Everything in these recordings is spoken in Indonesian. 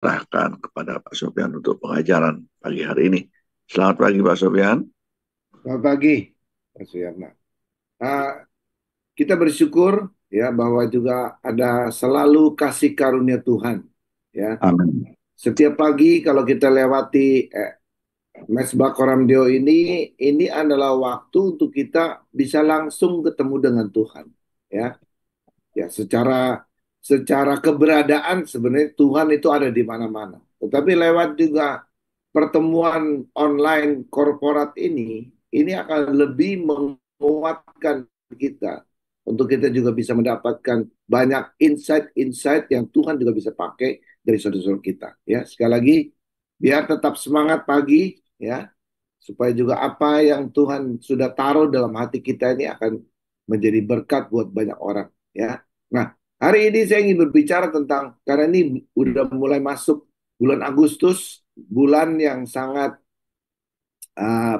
serahkan kepada Pak Sofyan untuk pengajaran pagi hari ini. Selamat pagi Pak Sofyan. Selamat pagi, Pak Suyarna. Ah, kita bersyukur ya bahwa juga ada selalu kasih karunia Tuhan. Ya, Amin. setiap pagi kalau kita lewati Mesbah Koramdeo ini adalah waktu untuk kita bisa langsung ketemu dengan Tuhan. Ya, ya secara keberadaan sebenarnya Tuhan itu ada di mana-mana. Tetapi lewat juga pertemuan online korporat ini akan lebih menguatkan kita untuk kita juga bisa mendapatkan banyak insight-insight yang Tuhan juga bisa pakai dari saudara-saudara kita. Ya, sekali lagi biar tetap semangat pagi ya, supaya juga apa yang Tuhan sudah taruh dalam hati kita ini akan menjadi berkat buat banyak orang ya. Nah, hari ini saya ingin berbicara tentang karena ini udah mulai masuk bulan Agustus, bulan yang sangat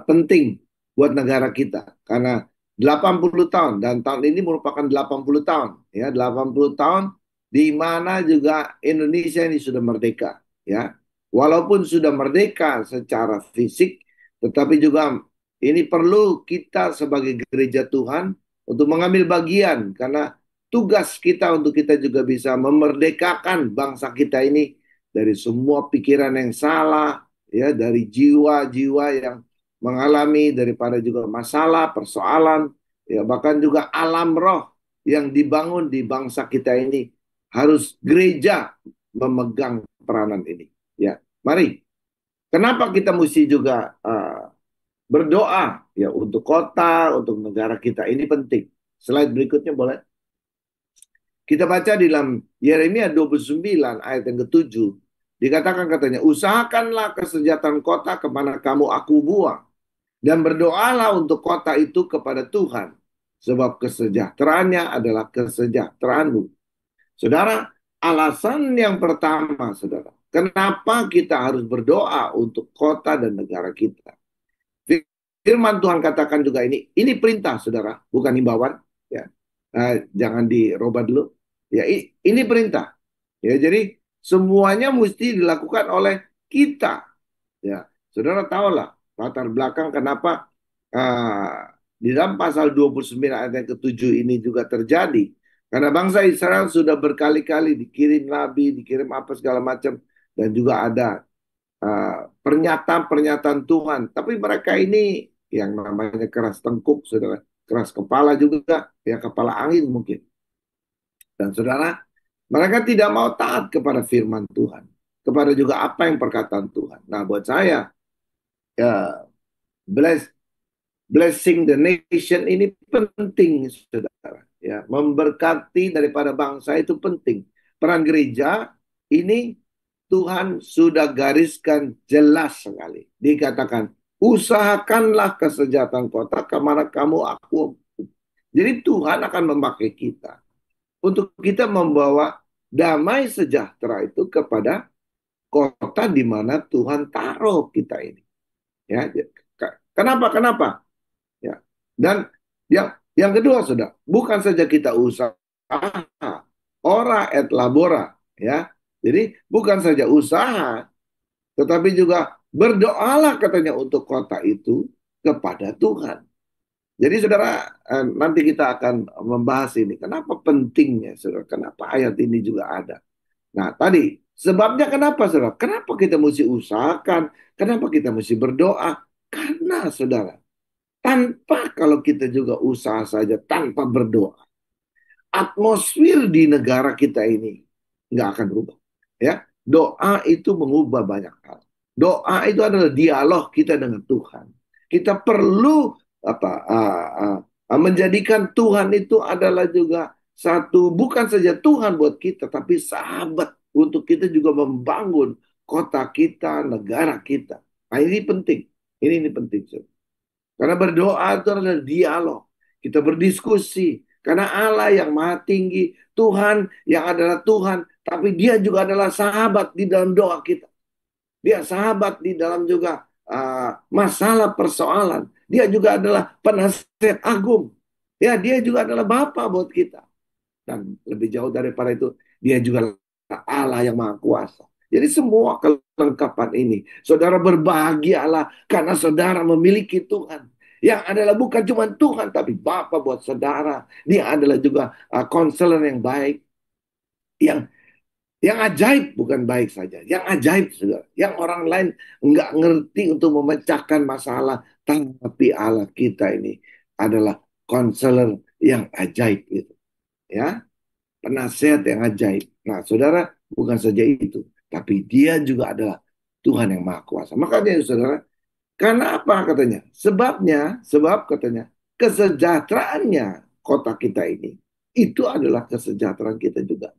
penting buat negara kita karena 80 tahun dan tahun ini merupakan 80 tahun ya, 80 tahun di mana juga Indonesia ini sudah merdeka ya. Walaupun sudah merdeka secara fisik, tetapi juga ini perlu kita sebagai gereja Tuhan untuk mengambil bagian karena tugas kita untuk kita juga bisa memerdekakan bangsa kita ini dari semua pikiran yang salah ya, dari jiwa-jiwa yang mengalami daripada juga masalah, persoalan, ya bahkan juga alam roh yang dibangun di bangsa kita ini harus gereja memegang peranan ini. Ya, mari. Kenapa kita mesti juga berdoa ya untuk kota, untuk negara kita ini penting. Slide berikutnya boleh. Kita baca di dalam Yeremia 29 ayat yang ketujuh. Dikatakan katanya, usahakanlah kesejahteraan kota kemana kamu aku buang. Dan berdoalah untuk kota itu kepada Tuhan. Sebab kesejahteraannya adalah kesejahteraanmu. Saudara, alasan yang pertama, saudara. Kenapa kita harus berdoa untuk kota dan negara kita? Firman Tuhan katakan juga ini perintah, saudara, bukan himbauan. Ya, jangan dirubah dulu. Ya, ini perintah. Ya, jadi semuanya mesti dilakukan oleh kita. Ya, saudara tahulah latar belakang kenapa di dalam pasal 29 ayat yang ketujuh ini juga terjadi. Karena bangsa Israel sudah berkali-kali dikirim nabi, dikirim apa segala macam, dan juga ada pernyataan-pernyataan Tuhan. Tapi mereka ini yang namanya keras tengkuk, saudara, keras kepala juga, ya kepala angin mungkin. Dan saudara, mereka tidak mau taat kepada firman Tuhan, kepada juga apa yang perkataan Tuhan. Nah, buat saya, ya, bless, blessing the nation ini penting, saudara. Ya, memberkati daripada bangsa itu penting. Peran gereja ini Tuhan sudah gariskan jelas sekali. Dikatakan, usahakanlah kesejahteraan kota kemana kamu aku. Jadi Tuhan akan memakai kita untuk kita membawa damai sejahtera itu kepada kota di mana Tuhan taruh kita ini. Ya, kenapa? Kenapa? Ya. Dan yang kedua sudah, bukan saja kita usaha, ora et labora, ya. Jadi bukan saja usaha, tetapi juga berdoalah katanya untuk kota itu kepada Tuhan. Jadi saudara, nanti kita akan membahas ini. Kenapa pentingnya, saudara? Kenapa ayat ini juga ada? Nah, tadi sebabnya kenapa, saudara? Kenapa kita mesti usahakan? Kenapa kita mesti berdoa? Karena, saudara, tanpa kalau kita juga usaha saja, tanpa berdoa, atmosfer di negara kita ini nggak akan berubah. Ya, doa itu mengubah banyak hal. Doa itu adalah dialog kita dengan Tuhan. Kita perlu apa menjadikan Tuhan itu adalah juga satu bukan saja Tuhan buat kita, tapi sahabat untuk kita juga membangun kota kita, negara kita. Nah, ini penting. Ini penting. Karena berdoa itu adalah dialog. Kita berdiskusi. Karena Allah yang maha tinggi, Tuhan yang adalah Tuhan, tapi dia juga adalah sahabat di dalam doa kita. Dia sahabat di dalam juga masalah persoalan. Dia juga adalah penasihat agung. Ya, dia juga adalah Bapa buat kita. Dan lebih jauh daripada itu, dia juga Allah yang maha kuasa. Jadi semua kelengkapan ini, saudara berbahagialah karena saudara memiliki Tuhan. Yang adalah bukan cuma Tuhan, tapi Bapa buat saudara. Dia adalah juga konselor yang baik. Yang yang ajaib bukan baik saja. Yang ajaib, saudara. Yang orang lain nggak ngerti untuk memecahkan masalah. Tapi Allah kita ini adalah konselor yang ajaib itu. Ya, penasehat yang ajaib. Nah, saudara, bukan saja itu. Tapi dia juga adalah Tuhan yang Maha Kuasa. Makanya, saudara, karena apa katanya? Sebab katanya, kesejahteraannya kota kita ini, itu adalah kesejahteraan kita juga.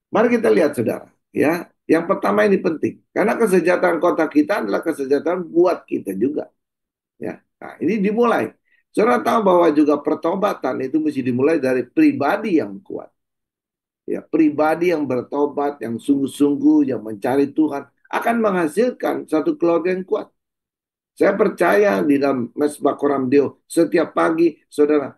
Mari kita lihat, saudara. Ya, yang pertama ini penting. Karena kesejahteraan kota kita adalah kesejahteraan buat kita juga. Ya, nah ini dimulai. Saudara tahu bahwa juga pertobatan itu mesti dimulai dari pribadi yang kuat. Ya, pribadi yang bertobat, yang sungguh-sungguh, yang mencari Tuhan akan menghasilkan satu keluarga yang kuat. Saya percaya di dalam Mesbah Koramdeo setiap pagi saudara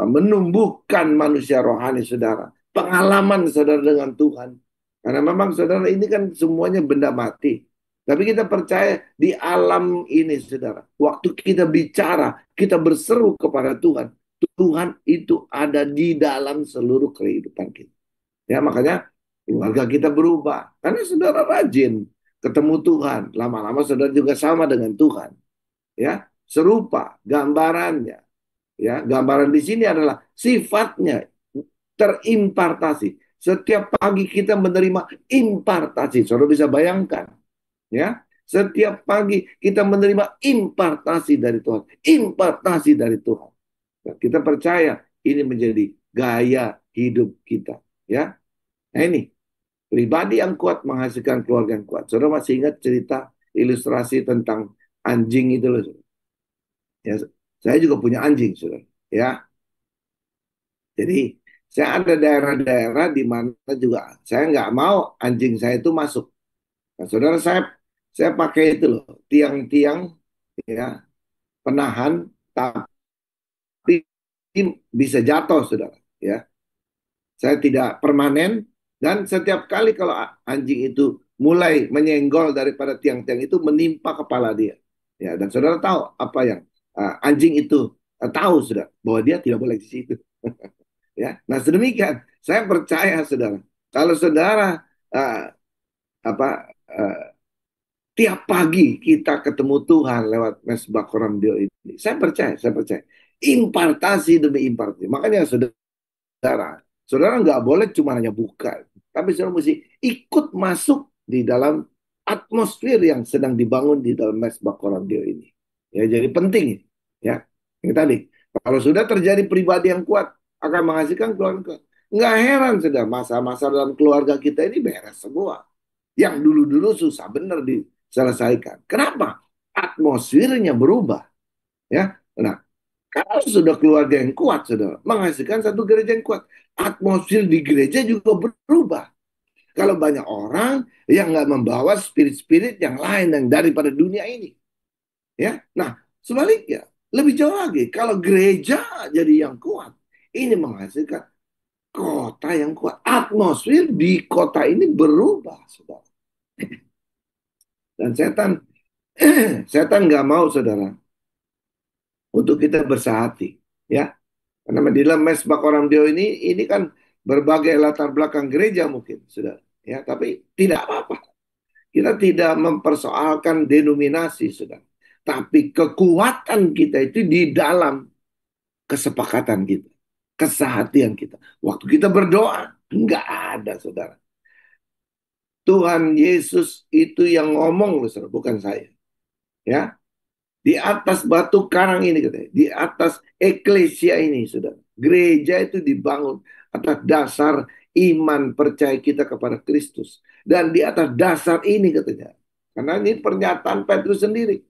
menumbuhkan manusia rohani saudara, pengalaman saudara dengan Tuhan. Karena memang saudara ini kan semuanya benda mati. Tapi kita percaya di alam ini saudara, waktu kita bicara, kita berseru kepada Tuhan, Tuhan itu ada di dalam seluruh kehidupan kita. Ya, makanya keluarga kita berubah. Karena saudara rajin ketemu Tuhan. Lama-lama saudara juga sama dengan Tuhan. Ya, serupa gambarannya. Ya, gambaran di sini adalah sifatnya terimpartasi. Setiap pagi kita menerima impartasi. Saudara bisa bayangkan, ya. Setiap pagi kita menerima impartasi dari Tuhan, impartasi dari Tuhan. Nah, kita percaya ini menjadi gaya hidup kita, ya. Nah, ini pribadi yang kuat menghasilkan keluarga yang kuat. Saudara masih ingat cerita ilustrasi tentang anjing itu loh. Ya, saya juga punya anjing, saudara. Ya, jadi saya ada daerah-daerah di mana juga saya nggak mau anjing saya itu masuk. Nah, saudara saya pakai itu loh tiang-tiang ya penahan tapi bisa jatuh, saudara. Ya, saya tidak permanen dan setiap kali kalau anjing itu mulai menyenggol daripada tiang-tiang itu menimpa kepala dia. Ya, dan saudara tahu apa yang anjing itu tahu sudah bahwa dia tidak boleh di situ. Ya, nah sedemikian saya percaya saudara kalau saudara uh, apa uh, tiap pagi kita ketemu Tuhan lewat mesbah koram Dio ini, saya percaya impartasi demi impartasi. Makanya saudara. Saudara nggak boleh cuma hanya buka, tapi saudara mesti ikut masuk di dalam atmosfer yang sedang dibangun di dalam mesbah Korandio ini. Ya, jadi penting ya. Yang tadi, kalau sudah terjadi pribadi yang kuat akan menghasilkan keluarga. Nggak heran sudah masa-masa dalam keluarga kita ini beres semua. Yang dulu-dulu susah benar diselesaikan. Kenapa? Atmosfernya berubah. Ya, nah kalau sudah keluarga yang kuat, saudara, menghasilkan satu gereja yang kuat. Atmosfer di gereja juga berubah. Kalau banyak orang yang nggak membawa spirit-spirit yang lain yang daripada dunia ini. Ya, nah sebaliknya, lebih jauh lagi. Kalau gereja jadi yang kuat, ini menghasilkan kota yang kuat. Atmosfer di kota ini berubah, saudara. Dan setan, setan nggak mau, saudara, untuk kita bersahati. Ya, karena di dalam mesbah koram Dio ini kan berbagai latar belakang gereja mungkin, sudah. Ya, tapi tidak apa-apa. Kita tidak mempersoalkan denominasi, sudah. Tapi kekuatan kita itu di dalam kesepakatan kita, kesehatian kita. Waktu kita berdoa, nggak ada, saudara. Tuhan Yesus itu yang ngomong, loh, saudara, bukan saya. Ya, di atas batu karang ini katanya, di atas eklesia ini sudah. Gereja itu dibangun atas dasar iman percaya kita kepada Kristus. Dan di atas dasar ini katanya. Karena ini pernyataan Petrus sendiri.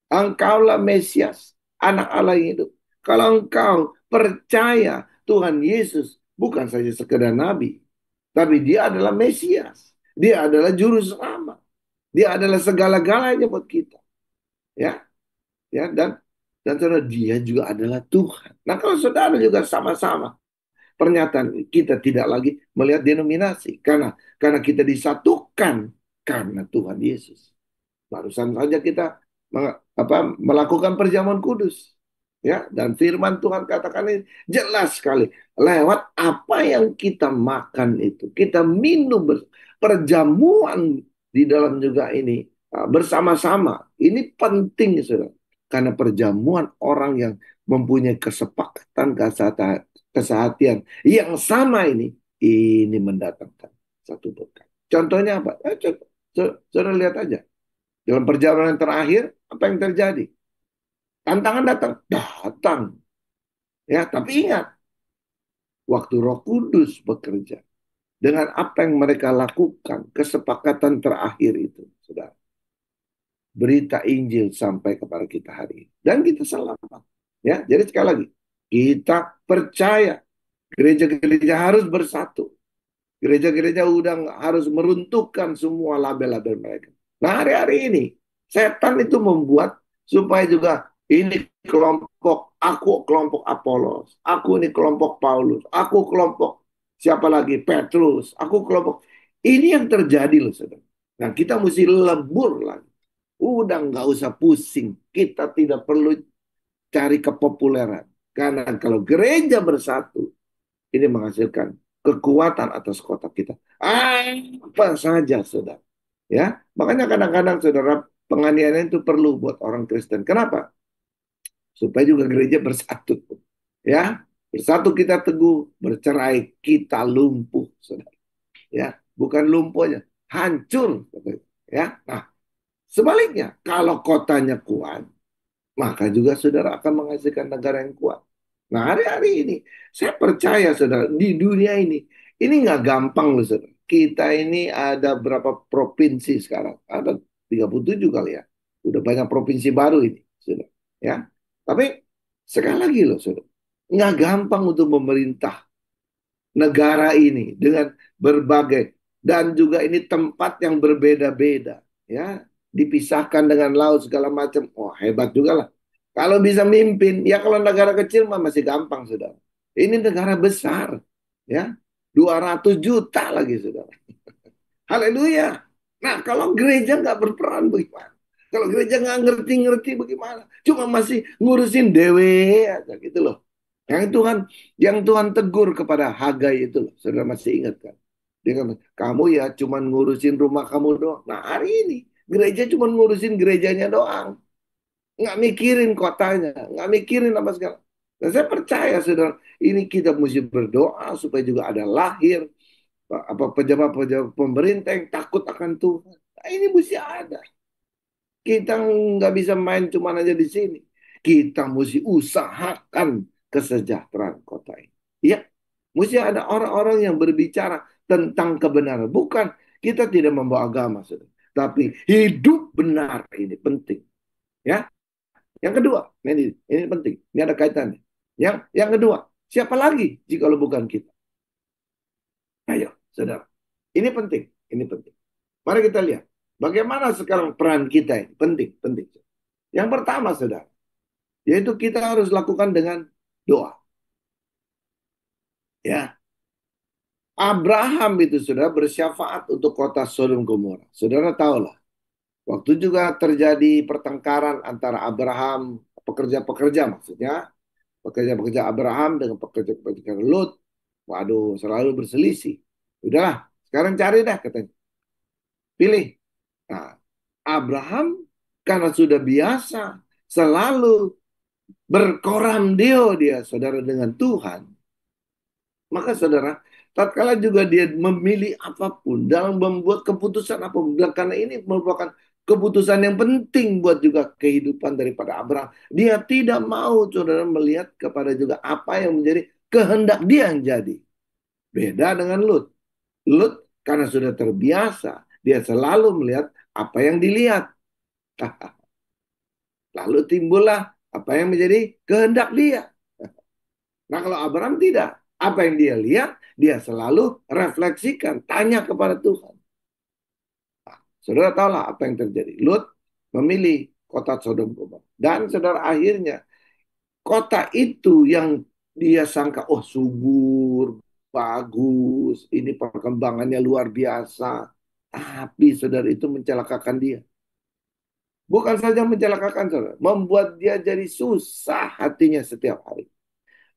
Engkaulah Mesias, anak Allah yang hidup. Kalau engkau percaya Tuhan Yesus bukan saja sekedar nabi, tapi dia adalah Mesias. Dia adalah juru selamat. Dia adalah segala-galanya buat kita. Ya, ya dan saudara dia juga adalah Tuhan. Nah kalau saudara juga sama-sama pernyataan kita tidak lagi melihat denominasi. Karena kita disatukan karena Tuhan Yesus. Barusan saja kita melakukan perjamuan kudus. Ya, dan firman Tuhan katakan ini jelas sekali. Lewat apa yang kita makan itu, kita minum perjamuan di dalam juga ini bersama-sama. Ini penting, saudara. Karena perjamuan orang yang mempunyai kesepakatan, kesehatian yang sama ini mendatangkan satu berkat. Contohnya apa? Saudara lihat aja. Dalam perjalanan terakhir, apa yang terjadi? Tantangan datang. Datang. Ya, tapi ingat, waktu Roh Kudus bekerja, dengan apa yang mereka lakukan, kesepakatan terakhir itu, saudara. Berita Injil sampai kepada kita hari ini. Dan kita selamat. Ya, jadi sekali lagi, kita percaya gereja-gereja harus bersatu. Gereja-gereja udah harus meruntuhkan semua label-label mereka. Nah, hari-hari ini setan itu membuat supaya juga ini kelompok, aku kelompok Apolos, aku ini kelompok Paulus, aku kelompok siapa lagi Petrus, aku kelompok. Ini yang terjadi loh, saudara. Nah, kita mesti lebur lagi. Udah nggak usah pusing. Kita tidak perlu cari kepopuleran. Karena kalau gereja bersatu, ini menghasilkan kekuatan atas kota kita. Apa saja, saudara. Ya, makanya kadang-kadang saudara penganiayaan itu perlu buat orang Kristen. Kenapa? Supaya juga gereja bersatu. Ya, bersatu kita teguh, bercerai kita lumpuh, saudara. Ya, bukan lumpuhnya, hancur. Ya, nah sebaliknya kalau kotanya kuat, maka juga saudara akan menghasilkan negara yang kuat. Nah, hari-hari ini saya percaya saudara di dunia ini nggak gampang loh saudara. Kita ini ada berapa provinsi sekarang? Ada 37 kali ya. Udah banyak provinsi baru ini, saudara. Ya, tapi sekali lagi loh saudara, nggak gampang untuk memerintah negara ini dengan berbagai dan juga ini tempat yang berbeda-beda, ya, dipisahkan dengan laut segala macam. Oh, hebat juga lah. Kalau bisa mimpin, ya kalau negara kecil mah masih gampang, saudara. Ini negara besar, ya, 200 juta lagi, saudara. Haleluya. Nah, kalau gereja nggak berperan bagaimana? Kalau gereja nggak ngerti-ngerti bagaimana? Cuma masih ngurusin dewe aja gitu loh. Yang Tuhan tegur kepada Hagai itu loh. Saudara masih ingat kan? Dia kan, kamu ya cuma ngurusin rumah kamu doang. Nah, hari ini gereja cuma ngurusin gerejanya doang. Nggak mikirin kotanya, nggak mikirin apa segala. Dan saya percaya saudara, ini kita mesti berdoa supaya juga ada lahir apa pejabat-pejabat pemerintah yang takut akan Tuhan. Nah, ini mesti ada. Kita nggak bisa main cuma aja di sini. Kita mesti usahakan kesejahteraan kota ini. Ya, mesti ada orang-orang yang berbicara tentang kebenaran. Bukan kita tidak membawa agama, saudara. Tapi hidup benar ini penting. Ya, yang kedua, ini penting. Ini ada kaitannya. Yang kedua, siapa lagi jika bukan kita? Ayo, saudara. Ini penting. Ini penting. Mari kita lihat. Bagaimana sekarang peran kita ini? Penting, penting. Yang pertama, saudara, yaitu kita harus lakukan dengan doa. Ya, Abraham itu sudah bersyafaat untuk kota Sodom Gomora. Saudara tahulah, waktu juga terjadi pertengkaran antara Abraham, pekerja-pekerja maksudnya, pekerja-pekerja Abraham dengan pekerja-pekerja Lot. Waduh, selalu berselisih. Udahlah, sekarang cari dah katanya. Pilih. Nah, Abraham karena sudah biasa selalu berkoram dia saudara dengan Tuhan. Maka saudara, tatkala juga dia memilih apapun dalam membuat keputusan apapun, karena ini merupakan keputusan yang penting buat juga kehidupan daripada Abraham. Dia tidak mau saudara melihat kepada juga apa yang menjadi kehendak dia yang jadi. Beda dengan Lut. Lut karena sudah terbiasa, dia selalu melihat apa yang dilihat. Lalu timbullah apa yang menjadi kehendak dia. Nah, kalau Abraham tidak. Apa yang dia lihat, dia selalu refleksikan, tanya kepada Tuhan. Nah, saudara tahulah apa yang terjadi. Lut memilih kota Sodom Gomora. Dan saudara akhirnya, kota itu yang Dia sangka, oh subur, bagus, ini perkembangannya luar biasa. Tapi saudara itu mencelakakan dia. Bukan saja mencelakakan saudara, membuat dia jadi susah hatinya setiap hari.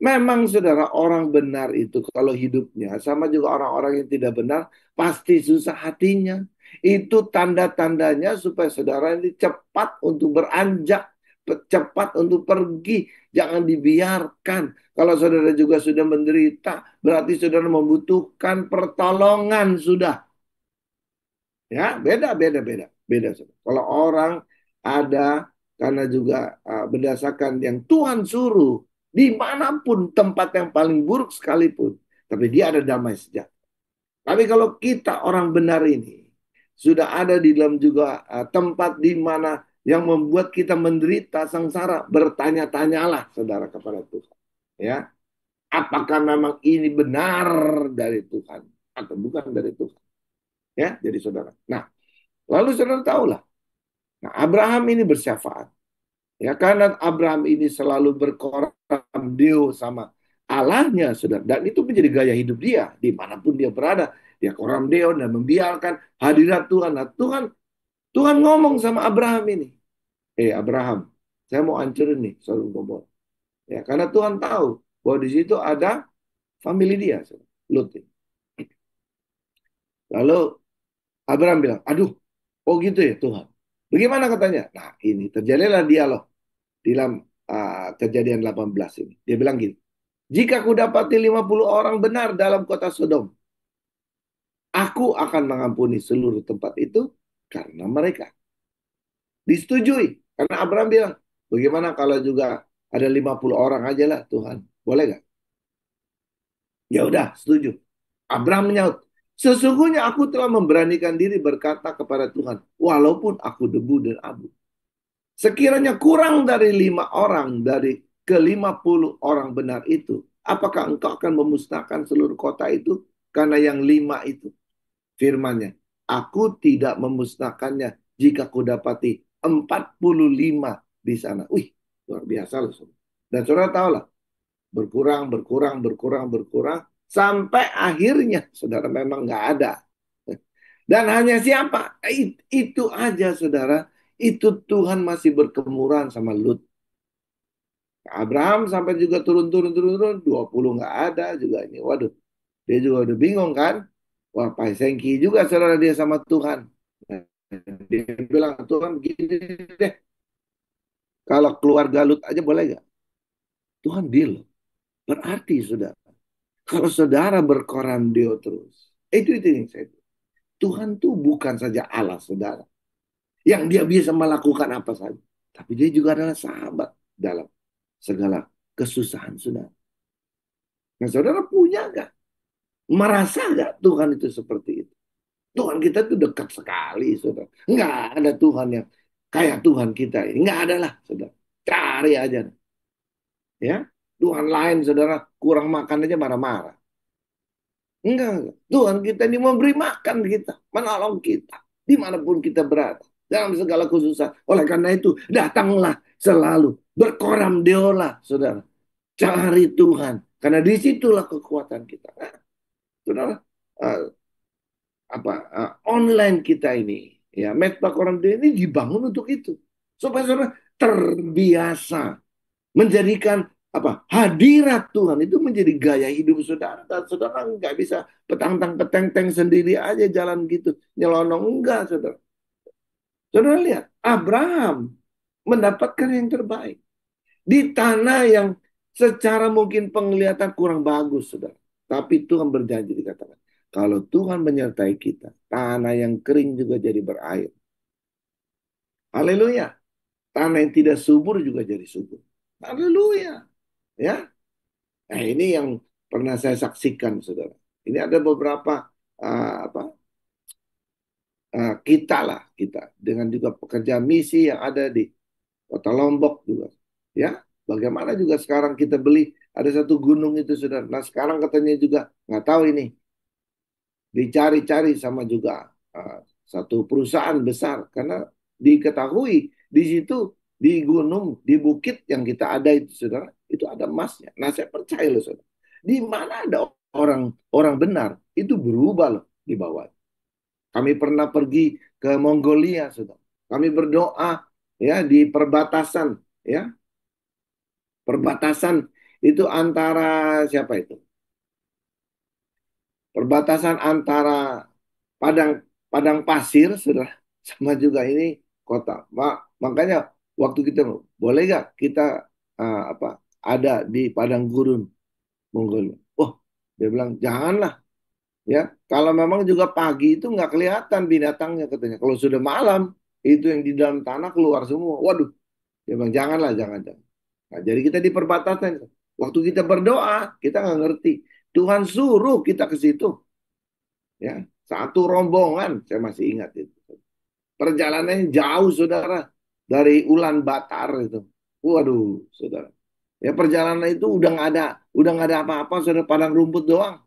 Memang saudara orang benar itu kalau hidupnya sama juga orang-orang yang tidak benar pasti susah hatinya. Itu tanda-tandanya supaya saudara ini cepat untuk beranjak, cepat untuk pergi. Jangan dibiarkan. Kalau saudara juga sudah menderita, berarti saudara membutuhkan pertolongan sudah. Ya, beda, beda, beda, beda. Saudara. Kalau orang ada karena juga berdasarkan yang Tuhan suruh, dimanapun tempat yang paling buruk sekalipun, tapi dia ada damai sejahtera. Tapi kalau kita orang benar ini sudah ada di dalam juga tempat di mana yang membuat kita menderita sengsara, bertanya-tanyalah saudara kepada Tuhan. Ya, apakah memang ini benar dari Tuhan atau bukan dari Tuhan? Ya, jadi saudara. Nah, lalu saudara tahulah. Nah, Abraham ini bersyafaat. Ya, karena Abraham ini selalu berkorandeo sama Allahnya, saudara. Dan itu menjadi gaya hidup dia. Dimanapun dia berada. Dia korandeo dan membiarkan hadirat Tuhan. Nah, Tuhan ngomong sama Abraham ini. Abraham, saya mau hancurin nih Sodom Gomora. Ya, karena Tuhan tahu bahwa di situ ada family dia, saudara. Lut. Lalu Abraham bilang, aduh, oh gitu ya Tuhan. Bagaimana katanya? Nah, ini terjadilah dialog di dalam kejadian 18 ini. Dia bilang gini, jika aku dapati 50 orang benar dalam kota Sodom, aku akan mengampuni seluruh tempat itu karena mereka. Disetujui. Karena Abraham bilang, bagaimana kalau juga ada 50 orang aja lah Tuhan. Boleh gak? Ya udah, setuju. Abraham menyaut, sesungguhnya aku telah memberanikan diri berkata kepada Tuhan, walaupun aku debu dan abu. Sekiranya kurang dari 5 orang dari ke 50 orang benar itu, apakah engkau akan memusnahkan seluruh kota itu? Karena yang 5 itu, firmannya, aku tidak memusnahkannya jika ku dapati 45 di sana. Wih, luar biasa loh. Dan saudara tahu lah, berkurang, berkurang, berkurang, berkurang, sampai akhirnya saudara memang nggak ada. Dan hanya siapa? Itu aja saudara. Itu Tuhan masih berkemurahan sama Lut. Abraham sampai juga turun-turun turun-turun 20 nggak ada juga ini. Waduh, dia juga udah bingung kan? Wah, Sengki juga saudara dia sama Tuhan. Nah, dia bilang Tuhan gini deh, kalau keluarga Lut aja boleh gak? Tuhan deal. Berarti saudara, kalau saudara berkorandeo terus, itu yang saya. Tuhan tuh bukan saja Allah saudara, yang dia bisa melakukan apa saja, tapi dia juga adalah sahabat dalam segala kesusahan saudara. Nah, saudara punya gak? Merasa gak Tuhan itu seperti itu? Tuhan kita itu dekat sekali, saudara. Nggak ada Tuhan yang kayak Tuhan kita ini. Nggak ada lah, saudara. Cari aja. Ya, Tuhan lain, saudara, kurang makan aja marah-marah. Enggak. Tuhan kita ini memberi makan kita, menolong kita, dimanapun kita berada. Dalam segala khususan. Oleh karena itu, datanglah selalu. Berkoram deolah, saudara. Cari Tuhan. Karena disitulah kekuatan kita. Nah, saudara, eh, online kita ini ya Medpak orang ini dibangun untuk itu supaya saudara terbiasa menjadikan hadirat Tuhan itu menjadi gaya hidup saudara dan saudara nggak bisa petang-tang peteng-teng sendiri aja jalan gitu nyelonong enggak saudara. Saudara lihat Abraham mendapatkan yang terbaik di tanah yang secara mungkin penglihatan kurang bagus saudara, tapi Tuhan berjanji dikatakan kalau Tuhan menyertai kita, tanah yang kering juga jadi berair. Haleluya. Tanah yang tidak subur juga jadi subur. Haleluya. Ya. Nah, ini yang pernah saya saksikan, saudara. Ini ada beberapa kita lah kita dengan juga pekerja misi yang ada di Kota Lombok juga. Ya. Bagaimana juga sekarang kita beli ada satu gunung itu, saudara. Nah, sekarang katanya juga nggak tahu ini dicari-cari sama juga satu perusahaan besar karena diketahui di situ di gunung, di bukit yang kita ada itu, saudara, itu ada emasnya. Nah, saya percaya loh, saudara. Di mana ada orang orang benar, itu berubah loh di bawah. Kami pernah pergi ke Mongolia, saudara. Kami berdoa ya di perbatasan, ya perbatasan itu antara siapa itu? Perbatasan antara padang padang pasir, sudah sama juga ini kota. Makanya waktu kita boleh gak kita apa ada di padang gurun Mongolia. Oh, dia bilang janganlah ya. Kalau memang juga pagi itu nggak kelihatan binatangnya katanya. Kalau sudah malam itu yang di dalam tanah keluar semua. Waduh, dia bilang janganlah, jangan. Nah, jadi kita di perbatasan. Waktu kita berdoa, kita nggak ngerti. Tuhan suruh kita ke situ. Ya, satu rombongan, saya masih ingat itu. Perjalanannya jauh, saudara, dari Ulaanbaatar itu. Waduh, saudara. Ya perjalanan itu udah nggak ada apa-apa, saudara, padang rumput doang.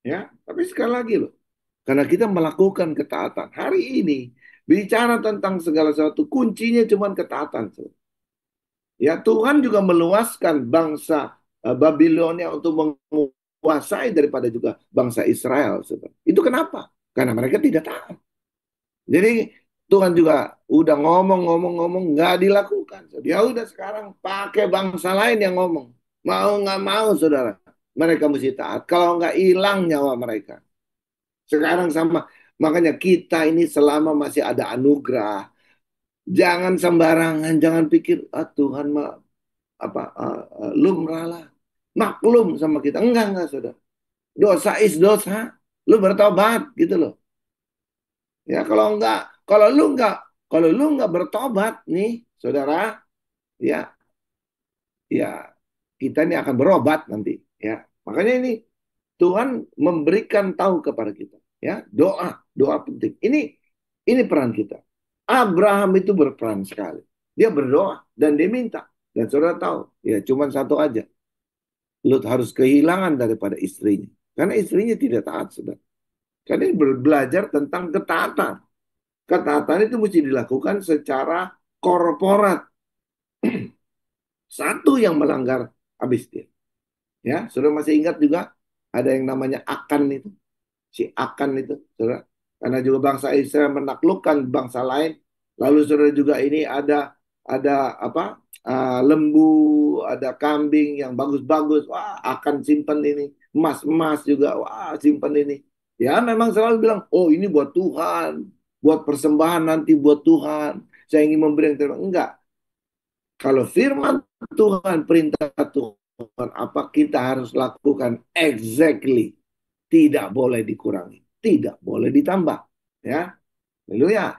Ya, tapi sekali lagi loh, karena kita melakukan ketaatan. Hari ini bicara tentang segala sesuatu, kuncinya cuma ketaatan, saudara. Ya Tuhan juga meluaskan bangsa Babilonia untuk menguasai daripada juga bangsa Israel, saudara. Itu kenapa? Karena mereka tidak taat. Jadi Tuhan juga udah ngomong nggak dilakukan. Ya udah sekarang pakai bangsa lain yang ngomong. Mau nggak mau, saudara, mereka mesti taat. Kalau nggak hilang nyawa mereka. Sekarang sama, makanya kita ini selama masih ada anugerah, jangan sembarangan, jangan pikir Tuhan mah apa lumrah lah, maklum sama kita. Enggak, saudara. Dosa is dosa. Lu bertobat gitu loh. Ya kalau lu enggak, kalau lu enggak bertobat nih, saudara, ya, ya kita ini akan berobat nanti, ya. Makanya ini Tuhan memberikan tahu kepada kita, ya, doa penting. Ini peran kita. Abraham itu berperan sekali. Dia berdoa dan dia minta. Dan saudara tahu, ya cuman satu aja. Lut harus kehilangan daripada istrinya. Karena istrinya tidak taat, saudara. Karena ini belajar tentang ketaatan. Ketaatan itu mesti dilakukan secara korporat. Satu yang melanggar habis dia. Ya, saudara masih ingat juga ada yang namanya Akan itu, si Akan itu, saudara. Karena juga bangsa Israel menaklukkan bangsa lain. Lalu saudara juga ini ada apa? Lembu, ada kambing yang bagus-bagus. Wah, akan simpan ini. Emas-emas juga. Wah, simpan ini. Ya, memang selalu bilang, oh ini buat Tuhan. Buat persembahan nanti buat Tuhan. Saya ingin memberi yang terbaik. Enggak. Kalau firman Tuhan, perintah Tuhan, apa kita harus lakukan exactly. Tidak boleh dikurangi. Tidak boleh ditambah. Ya, haleluya.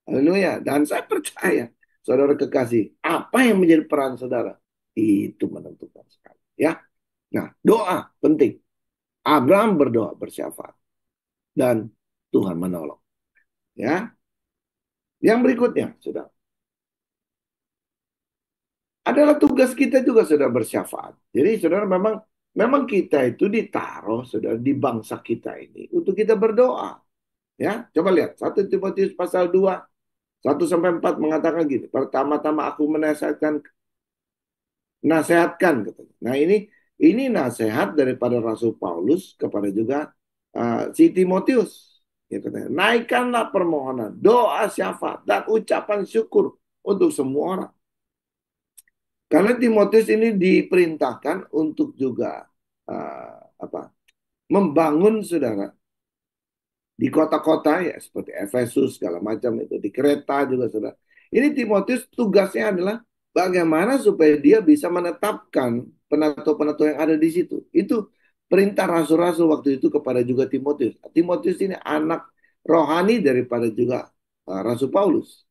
Haleluya. Dan saya percaya, saudara kekasih, apa yang menjadi peran saudara? Itu menentukan sekali. Ya. Nah, doa penting. Abraham berdoa bersyafaat. Dan Tuhan menolong. Ya. Yang berikutnya, saudara. Adalah tugas kita juga, saudara, bersyafaat. Jadi, saudara, memang kita itu ditaruh, saudara, di bangsa kita ini untuk kita berdoa. Ya, coba lihat 1 Timotius pasal 2 1-4 mengatakan gini. Pertama-tama aku nasihatkan katanya. Nah, ini nasihat daripada Rasul Paulus kepada juga si Timotius. Ya, katanya, naikkanlah permohonan, doa syafaat dan ucapan syukur untuk semua orang. Karena Timotius ini diperintahkan untuk juga apa? Membangun, saudara, di kota-kota ya seperti Efesus segala macam itu, di Kreta juga, saudara. Ini Timotius tugasnya adalah bagaimana supaya dia bisa menetapkan penatua-penatua yang ada di situ. Itu perintah rasul-rasul waktu itu kepada juga Timotius. Timotius ini anak rohani daripada juga Rasul Paulus.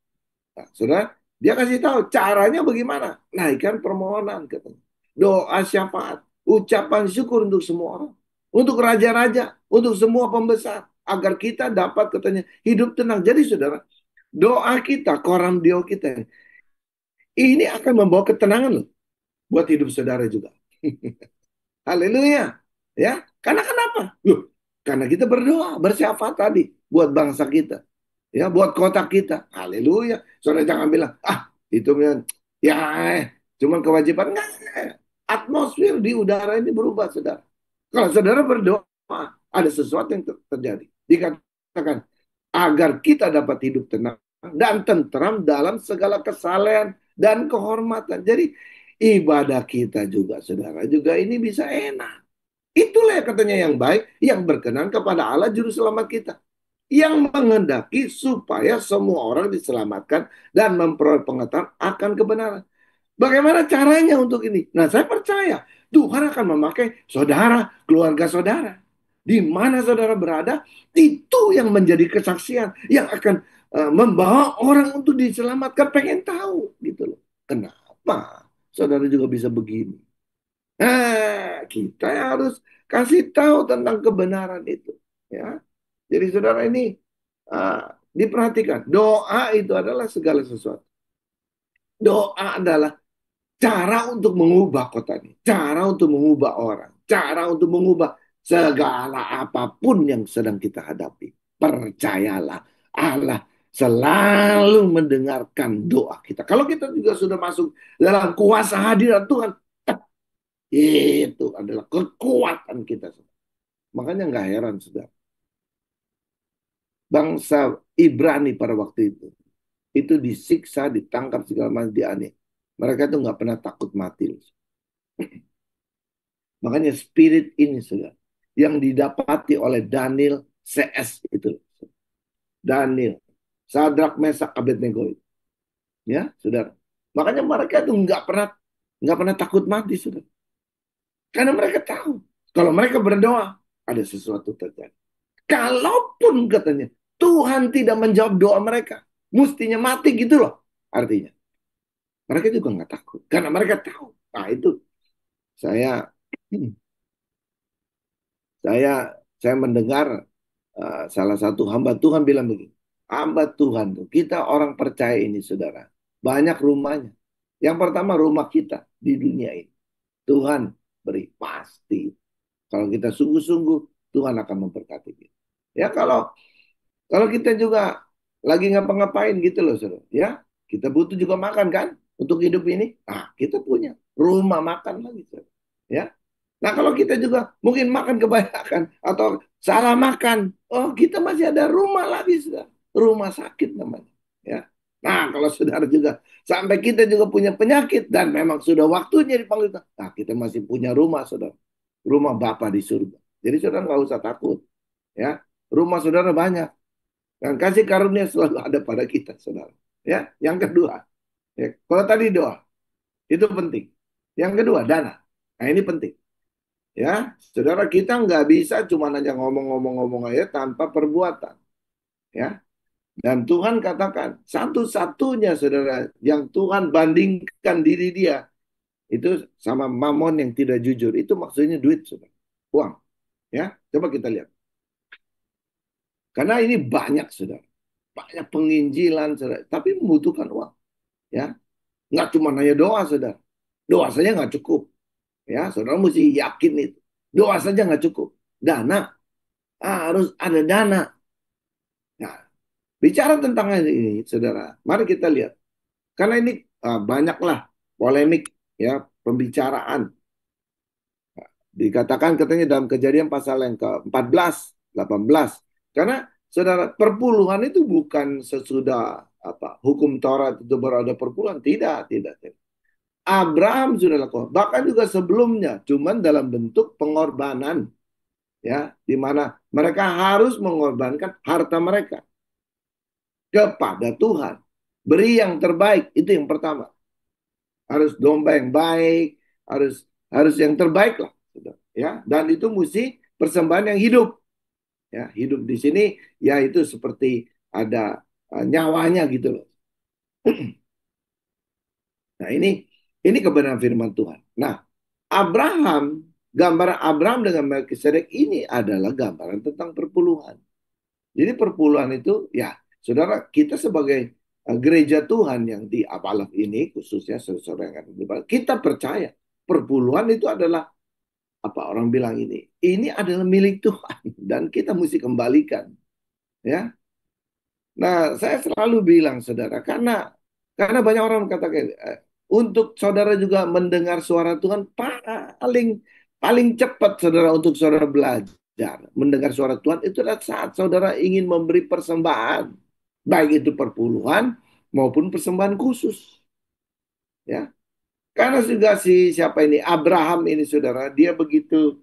Nah, saudara, dia kasih tahu caranya bagaimana. Naikkan permohonan, katanya. Doa syafaat, ucapan syukur untuk semua orang. Untuk raja-raja, untuk semua pembesar. Agar kita dapat, katanya, hidup tenang. Jadi saudara, doa kita, koram doa kita, ini akan membawa ketenangan loh. Buat hidup saudara juga. Haleluya. Ya, karena kenapa? Loh, karena kita berdoa, bersyafaat tadi. Buat bangsa kita. Ya, buat kota kita. Haleluya. Saudara jangan bilang, Itu ya cuman kewajiban enggak. Atmosfer di udara ini berubah, saudara. Kalau saudara berdoa, ada sesuatu yang terjadi. Dikatakan agar kita dapat hidup tenang dan tentram dalam segala kesalehan dan kehormatan. Jadi ibadah kita juga, saudara, juga ini bisa enak. Itulah katanya yang baik, yang berkenan kepada Allah Juru Selamat kita. Yang menghendaki supaya semua orang diselamatkan dan memperoleh pengetahuan akan kebenaran. Bagaimana caranya untuk ini? Nah, saya percaya Tuhan akan memakai saudara, keluarga saudara. Di mana saudara berada, itu yang menjadi kesaksian yang akan membawa orang untuk diselamatkan. Pengen tahu gitu loh. Kenapa saudara juga bisa begini? Kita harus kasih tahu tentang kebenaran itu. Ya, jadi saudara ini uh, diperhatikan. Doa itu adalah segala sesuatu. Doa adalah cara untuk mengubah kota ini, cara untuk mengubah orang, cara untuk mengubah segala apapun yang sedang kita hadapi. Percayalah, Allah selalu mendengarkan doa kita. Kalau kita juga sudah masuk dalam kuasa hadirat Tuhan, itu adalah kekuatan kita. Makanya nggak heran, sudah. Bangsa Ibrani pada waktu itu disiksa, ditangkap segala macam, dianiaya. Mereka tuh nggak pernah takut mati. Makanya spirit ini sudah yang didapati oleh Daniel CS itu. Daniel, Sadrak, Mesak, Abednego itu. Ya, saudara. Makanya mereka itu nggak pernah takut mati, sudah. Karena mereka tahu kalau mereka berdoa ada sesuatu terjadi. Kalaupun katanya Tuhan tidak menjawab doa mereka, mestinya mati gitu loh. Artinya mereka juga nggak takut karena mereka tahu. Nah itu saya saya saya mendengar salah satu hamba Tuhan bilang begini, hamba Tuhan tuh, kita orang percaya ini saudara, banyak rumahnya. Yang pertama rumah kita di dunia ini. Tuhan beri pasti. Kalau kita sungguh-sungguh, Tuhan akan memberkati kita. Ya kalau kalau kita juga lagi ngapa-ngapain gitu loh saudara. Ya kita butuh juga makan kan untuk hidup ini. Ah kita punya rumah makan lagi saudara. Ya. Nah, kalau kita juga mungkin makan kebanyakan atau salah makan, oh kita masih ada rumah lagi, sudah. Rumah sakit namanya. Ya. Nah, kalau saudara juga sampai kita juga punya penyakit dan memang sudah waktunya dipanggil, nah kita masih punya rumah, saudara. Rumah Bapa di surga. Jadi saudara nggak usah takut. Ya, rumah saudara banyak. Dan kasih karunia selalu ada pada kita, saudara. Ya, yang kedua, ya, kalau tadi doa itu penting. Yang kedua dana. Nah ini penting. Ya, saudara kita nggak bisa cuma hanya ngomong-ngomong-ngomong aja tanpa perbuatan. Ya, dan Tuhan katakan satu-satunya saudara yang Tuhan bandingkan diri dia itu sama mamon yang tidak jujur. Itu maksudnya duit, saudara. Uang. Ya, coba kita lihat. Karena ini banyak, saudara. Banyak penginjilan, saudara. Tapi membutuhkan uang. Ya, nggak cuma hanya doa, saudara. Doa saja nggak cukup. Ya, saudara mesti yakin itu. Doa saja nggak cukup. Dana. Harus ada dana. Nah, bicara tentang ini, saudara, mari kita lihat. Karena ini banyaklah polemik, ya, pembicaraan. Dikatakan katanya dalam Kejadian pasal yang ke-14, 18. Karena saudara, perpuluhan itu bukan sesudah apa hukum Taurat itu baru ada perpuluhan. Tidak, tidak, tidak. Abraham sudah lakukan. Bahkan juga sebelumnya, cuman dalam bentuk pengorbanan, ya, di mana mereka harus mengorbankan harta mereka kepada Tuhan. Beri yang terbaik, itu yang pertama. Harus domba yang baik, harus harus yang terbaik lah, ya. Dan itu mesti persembahan yang hidup, ya. Hidup di sini, ya itu seperti ada nyawanya gitu loh. Nah ini kebenaran firman Tuhan. Nah Abraham, gambaran Abraham dengan Melkisedek ini adalah gambaran tentang perpuluhan. Jadi perpuluhan itu, ya, saudara, kita sebagai gereja Tuhan yang di Apalaf ini, khususnya saudara yang ada di Bali, kita percaya perpuluhan itu adalah apa orang bilang ini adalah milik Tuhan dan kita mesti kembalikan, ya. Nah, saya selalu bilang, saudara, karena Karena banyak orang katakan, untuk saudara juga mendengar suara Tuhan paling paling cepat saudara untuk saudara belajar mendengar suara Tuhan itu adalah saat saudara ingin memberi persembahan, baik itu perpuluhan maupun persembahan khusus, ya. Karena juga si siapa ini Abraham ini saudara, dia begitu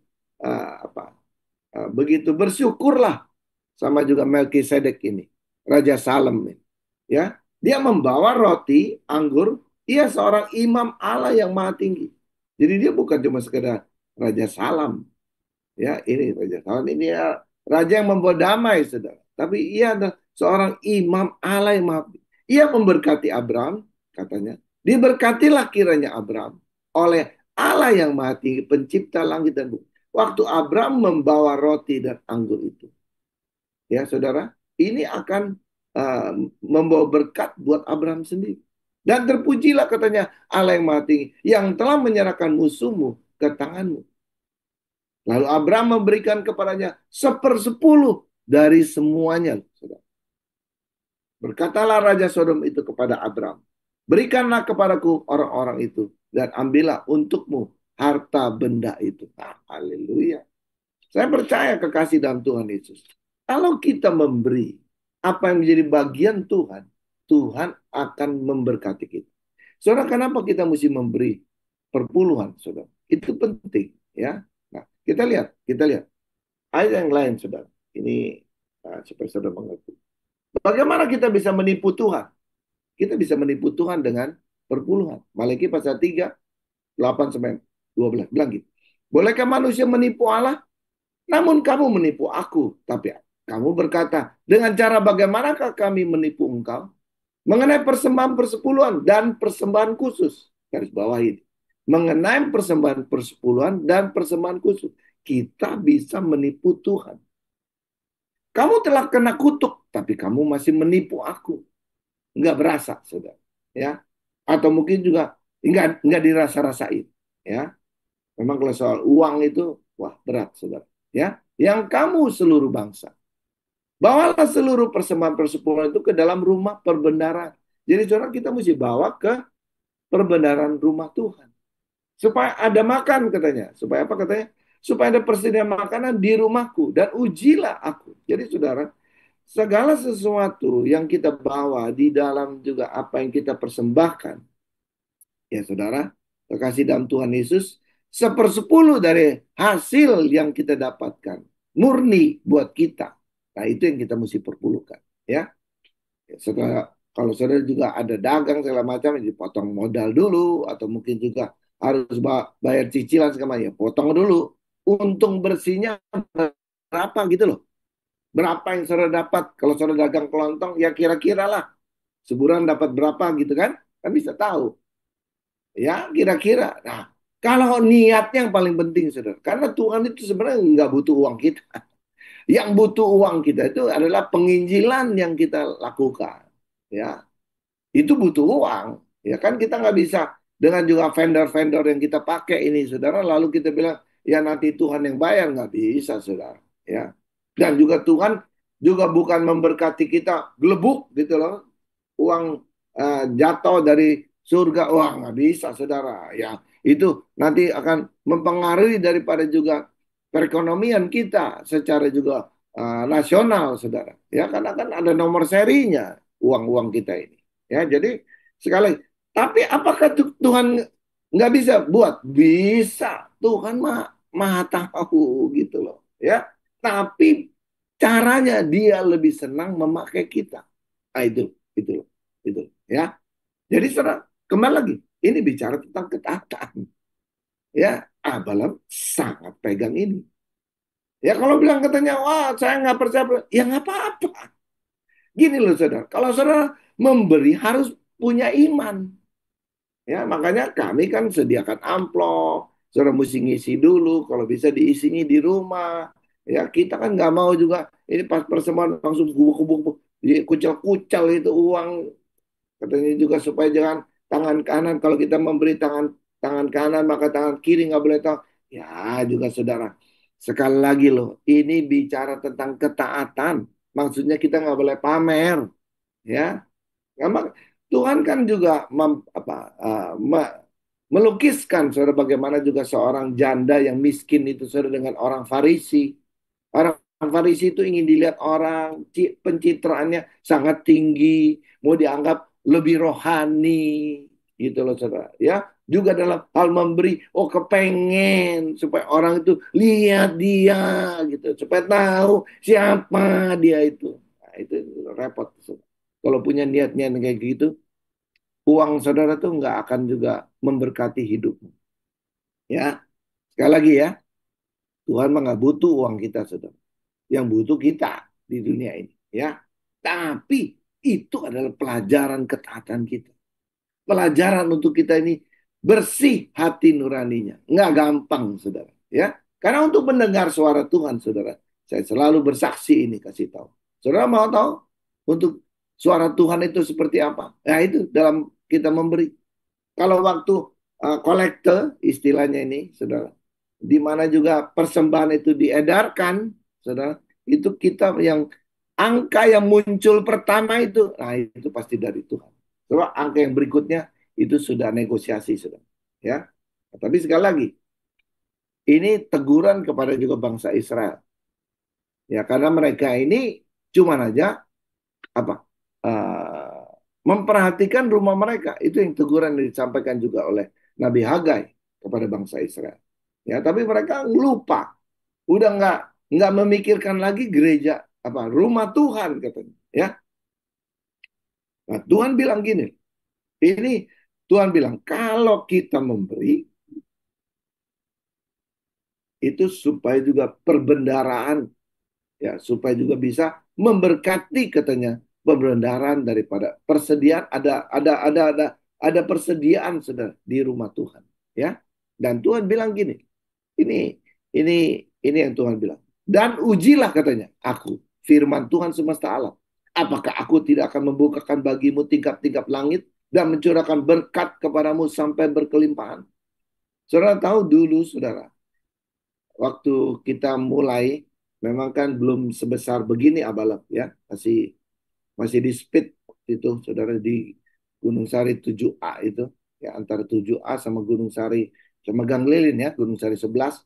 begitu bersyukurlah sama juga Melkisedek ini, Raja Salem ini. Ya, dia membawa roti, anggur, ia seorang imam Allah yang maha tinggi. Jadi dia bukan cuma sekedar Raja Salam, ya ini Raja Salam ini ya raja yang membawa damai, saudara. Tapi ia adalah seorang imam Allah yang maha tinggi. Ia memberkati Abraham, katanya. Diberkatilah kiranya Abraham oleh Allah yang maha tinggi, pencipta langit dan bumi. Waktu Abraham membawa roti dan anggur itu, ya saudara, ini akan uh, membawa berkat buat Abraham sendiri. Dan terpujilah katanya Allah yang maha tinggi yang telah menyerahkan musuhmu ke tanganmu. Lalu Abraham memberikan kepadanya 1/10 dari semuanya. Saudara. Berkatalah Raja Sodom itu kepada Abraham, berikanlah kepadaku orang-orang itu dan ambillah untukmu harta benda itu. Nah, haleluya. Saya percaya kekasih dalam Tuhan Yesus. Kalau kita memberi apa yang menjadi bagian Tuhan, Tuhan akan memberkati kita. Saudara, kenapa kita mesti memberi perpuluhan, saudara? Itu penting, ya. Nah, kita lihat ayat yang lain, saudara. Ini supaya saudara mengerti. Bagaimana kita bisa menipu Tuhan? Kita bisa menipu Tuhan dengan perpuluhan. Malaikat pasal 3, 8 sampai 12 bilang gitu. Bolehkah manusia menipu Allah? Namun kamu menipu aku. Tapi kamu berkata, dengan cara bagaimanakah kami menipu engkau? Mengenai persembahan persepuluhan dan persembahan khusus. Garis bawah ini. Mengenai persembahan persepuluhan dan persembahan khusus. Kita bisa menipu Tuhan. Kamu telah kena kutuk, tapi kamu masih menipu aku. Enggak berasa, saudara. Ya. Atau mungkin juga enggak dirasa-rasain. Ya. Memang kalau soal uang itu, wah berat, saudara. Ya. Yang kamu seluruh bangsa. Bawalah seluruh persembahan persepuluhan itu ke dalam rumah perbendaharaan. Jadi saudara kita mesti bawa ke perbendaharaan rumah Tuhan. Supaya ada makan katanya. Supaya apa katanya? Supaya ada persediaan makanan di rumahku. Dan ujilah aku. Jadi saudara, segala sesuatu yang kita bawa di dalam juga apa yang kita persembahkan. Ya saudara, kekasih dalam Tuhan Yesus, 1/10 dari hasil yang kita dapatkan. Murni buat kita. Nah itu yang kita mesti perpuluhkan. Ya, setelah kalau saudara juga ada dagang segala macam, dipotong modal dulu. Atau mungkin juga harus bayar cicilan segala macam. Ya, potong dulu. Untung bersihnya berapa gitu loh. Berapa yang saudara dapat. Kalau saudara dagang kelontong, ya kira-kira lah. Sebulan dapat berapa gitu kan. Kan bisa tahu. Ya, kira-kira. Nah, kalau niatnya yang paling penting, saudara. Karena Tuhan itu sebenarnya nggak butuh uang kita. Yang butuh uang kita itu adalah penginjilan yang kita lakukan. Ya, itu butuh uang. Ya kan kita nggak bisa dengan juga vendor-vendor yang kita pakai ini, saudara. Lalu kita bilang, ya nanti Tuhan yang bayar. Nggak bisa, saudara. Ya. Dan juga Tuhan juga bukan memberkati kita gelebuk gitu loh. Uang jatuh dari surga. Wah, nggak bisa, saudara. Ya, itu nanti akan mempengaruhi daripada juga perekonomian kita secara juga nasional, saudara. Ya, karena kan ada nomor serinya uang-uang kita ini. Ya, jadi sekali. Tapi apakah Tuhan nggak bisa buat? Bisa. Tuhan maha tahu gitu loh. Ya, tapi caranya dia lebih senang memakai kita. Nah, itu, itu, ya. Jadi saudara, kembali lagi, ini bicara tentang ketaatan. Ya, Abraham sangat pegang ini. Ya kalau bilang katanya, wah saya nggak percaya, ya nggak apa-apa. Gini loh saudara, kalau saudara memberi harus punya iman. Ya makanya kami kan sediakan amplop, saudara mesti ngisi dulu, kalau bisa diisinya di rumah. Ya kita kan nggak mau juga ini pas persembahan langsung gubuk-gubuk, kucel-kucel itu uang. Katanya juga supaya jangan tangan kanan kalau kita memberi tangan tangan kanan maka tangan kiri nggak boleh tahu. Ya juga saudara. Sekali lagi loh, ini bicara tentang ketaatan. Maksudnya kita nggak boleh pamer, ya. Nggak, Tuhan kan juga melukiskan saudara bagaimana juga seorang janda yang miskin itu saudara dengan orang Farisi. Orang Farisi itu ingin dilihat orang, pencitraannya sangat tinggi, mau dianggap lebih rohani, gitu loh saudara. Ya, juga dalam hal memberi, oh kepengen supaya orang itu lihat dia, gitu, supaya tahu siapa dia itu. Nah, itu repot, saudara. Kalau punya niat-niat kayak gitu, uang saudara tuh nggak akan juga memberkati hidupmu. Ya, sekali lagi ya, Tuhan mah nggak butuh uang kita, saudara. Yang butuh kita di dunia ini, ya. Tapi itu adalah pelajaran ketaatan kita. Pelajaran untuk kita ini bersih hati nuraninya. Nggak gampang, saudara. Ya, karena untuk mendengar suara Tuhan, saudara, saya selalu bersaksi ini kasih tahu. Saudara mau tahu untuk suara Tuhan itu seperti apa? Nah, itu dalam kita memberi. Kalau waktu kolekte istilahnya ini, saudara, di mana juga persembahan itu diedarkan, saudara, itu kita yang angka yang muncul pertama itu, nah itu pasti dari Tuhan. Coba angka yang berikutnya itu sudah negosiasi, saudara. Ya, tapi sekali lagi, ini teguran kepada juga bangsa Israel. Ya, karena mereka ini cuma aja apa? eh, memperhatikan rumah mereka. Itu yang teguran yang disampaikan juga oleh Nabi Hagai kepada bangsa Israel. Ya, tapi mereka lupa, udah nggak memikirkan lagi gereja apa rumah Tuhan katanya. Ya, nah, Tuhan bilang gini, ini Tuhan bilang kalau kita memberi itu supaya juga perbendaraan, ya supaya juga bisa memberkati katanya pembenaran daripada persediaan ada persediaan sudah di rumah Tuhan, ya. Dan Tuhan bilang gini, ini ini ini yang Tuhan bilang, dan ujilah katanya aku, firman Tuhan semesta alam, apakah aku tidak akan membukakan bagimu tingkap-tingkap langit dan mencurahkan berkat kepadamu sampai berkelimpahan. Saudara tahu dulu, saudara, waktu kita mulai, memang kan belum sebesar begini Abalak, ya, masih masih di speed itu, saudara, di Gunung Sari 7A itu, ya, antara 7A sama Gunung Sari sama Gang Lilin, ya, Gunung Sari 11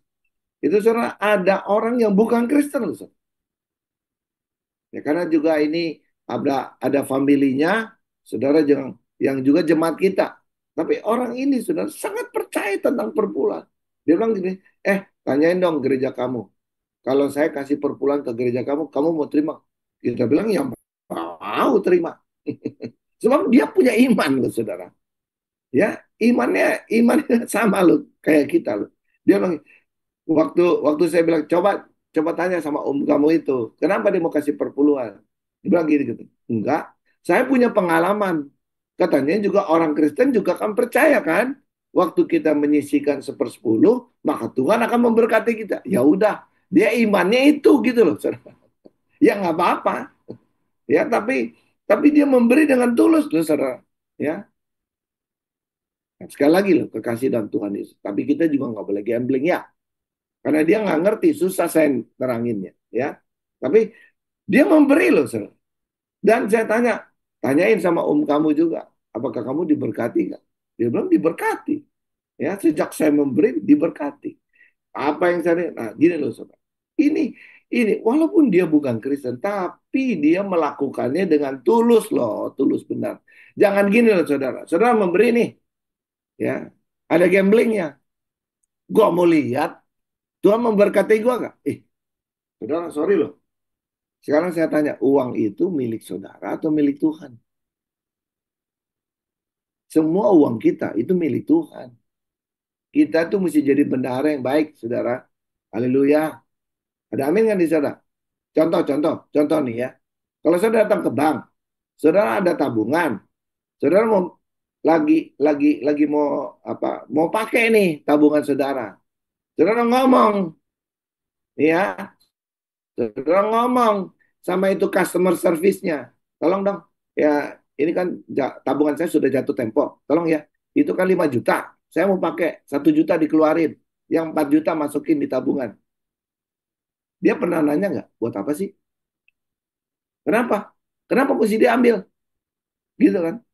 itu, saudara, ada orang yang bukan Kristen, saudara. Ya, karena juga ini ada familinya, saudara, yang juga jemaat kita. Tapi orang ini, saudara, sangat percaya tentang perpuluhan. Dia bilang gini, tanyain dong gereja kamu. Kalau saya kasih perpuluhan ke gereja kamu, kamu mau terima? Kita bilang, ya mau terima. Sebab dia punya iman loh, saudara. Ya, imannya sama loh kayak kita loh. Dia bilang, waktu waktu saya bilang, coba coba tanya sama om kamu itu, kenapa dia mau kasih perpuluhan? Dia bilang gini gitu. Enggak, saya punya pengalaman. Katanya juga orang Kristen juga kan percaya kan, waktu kita menyisihkan 1/10, maka Tuhan akan memberkati kita. Ya udah, dia imannya itu gitu loh, saudara. Ya nggak apa-apa, ya, tapi dia memberi dengan tulus loh, saudara. Ya, nah, sekali lagi loh, kekasih dan Tuhan Yesus. Tapi kita juga nggak boleh gambling ya, karena dia nggak ngerti, susah saya neranginnya, ya. Tapi dia memberi loh, saudara. Dan saya tanyain sama om kamu juga, apakah kamu diberkati nggak? Dia bilang diberkati. Ya, sejak saya memberi diberkati. Apa yang saya, nah gini loh, saudara. Ini ini walaupun dia bukan Kristen, tapi dia melakukannya dengan tulus loh, tulus benar. Jangan gini loh, saudara. Saudara memberi nih, ya, ada gamblingnya. Gua mau lihat Tuhan memberkati gua nggak? Saudara, sorry loh. Sekarang saya tanya, uang itu milik saudara atau milik Tuhan? Semua uang kita itu milik Tuhan. Kita tuh mesti jadi bendahara yang baik, saudara. Haleluya. Ada amin kan di sana? Contoh nih ya. Kalau saudara datang ke bank, saudara ada tabungan, saudara mau lagi mau apa? Mau pakai nih tabungan saudara. Saudara ngomong, ya, saudara ngomong sama itu customer service-nya. Tolong dong, ya, ini kan tabungan saya sudah jatuh tempo. Tolong ya, itu kan 5 juta. Saya mau pakai 1 juta dikeluarin. Yang 4 juta masukin di tabungan. Dia pernah nanya nggak, buat apa sih? Kenapa? Kenapa mesti diambil? Gitu kan?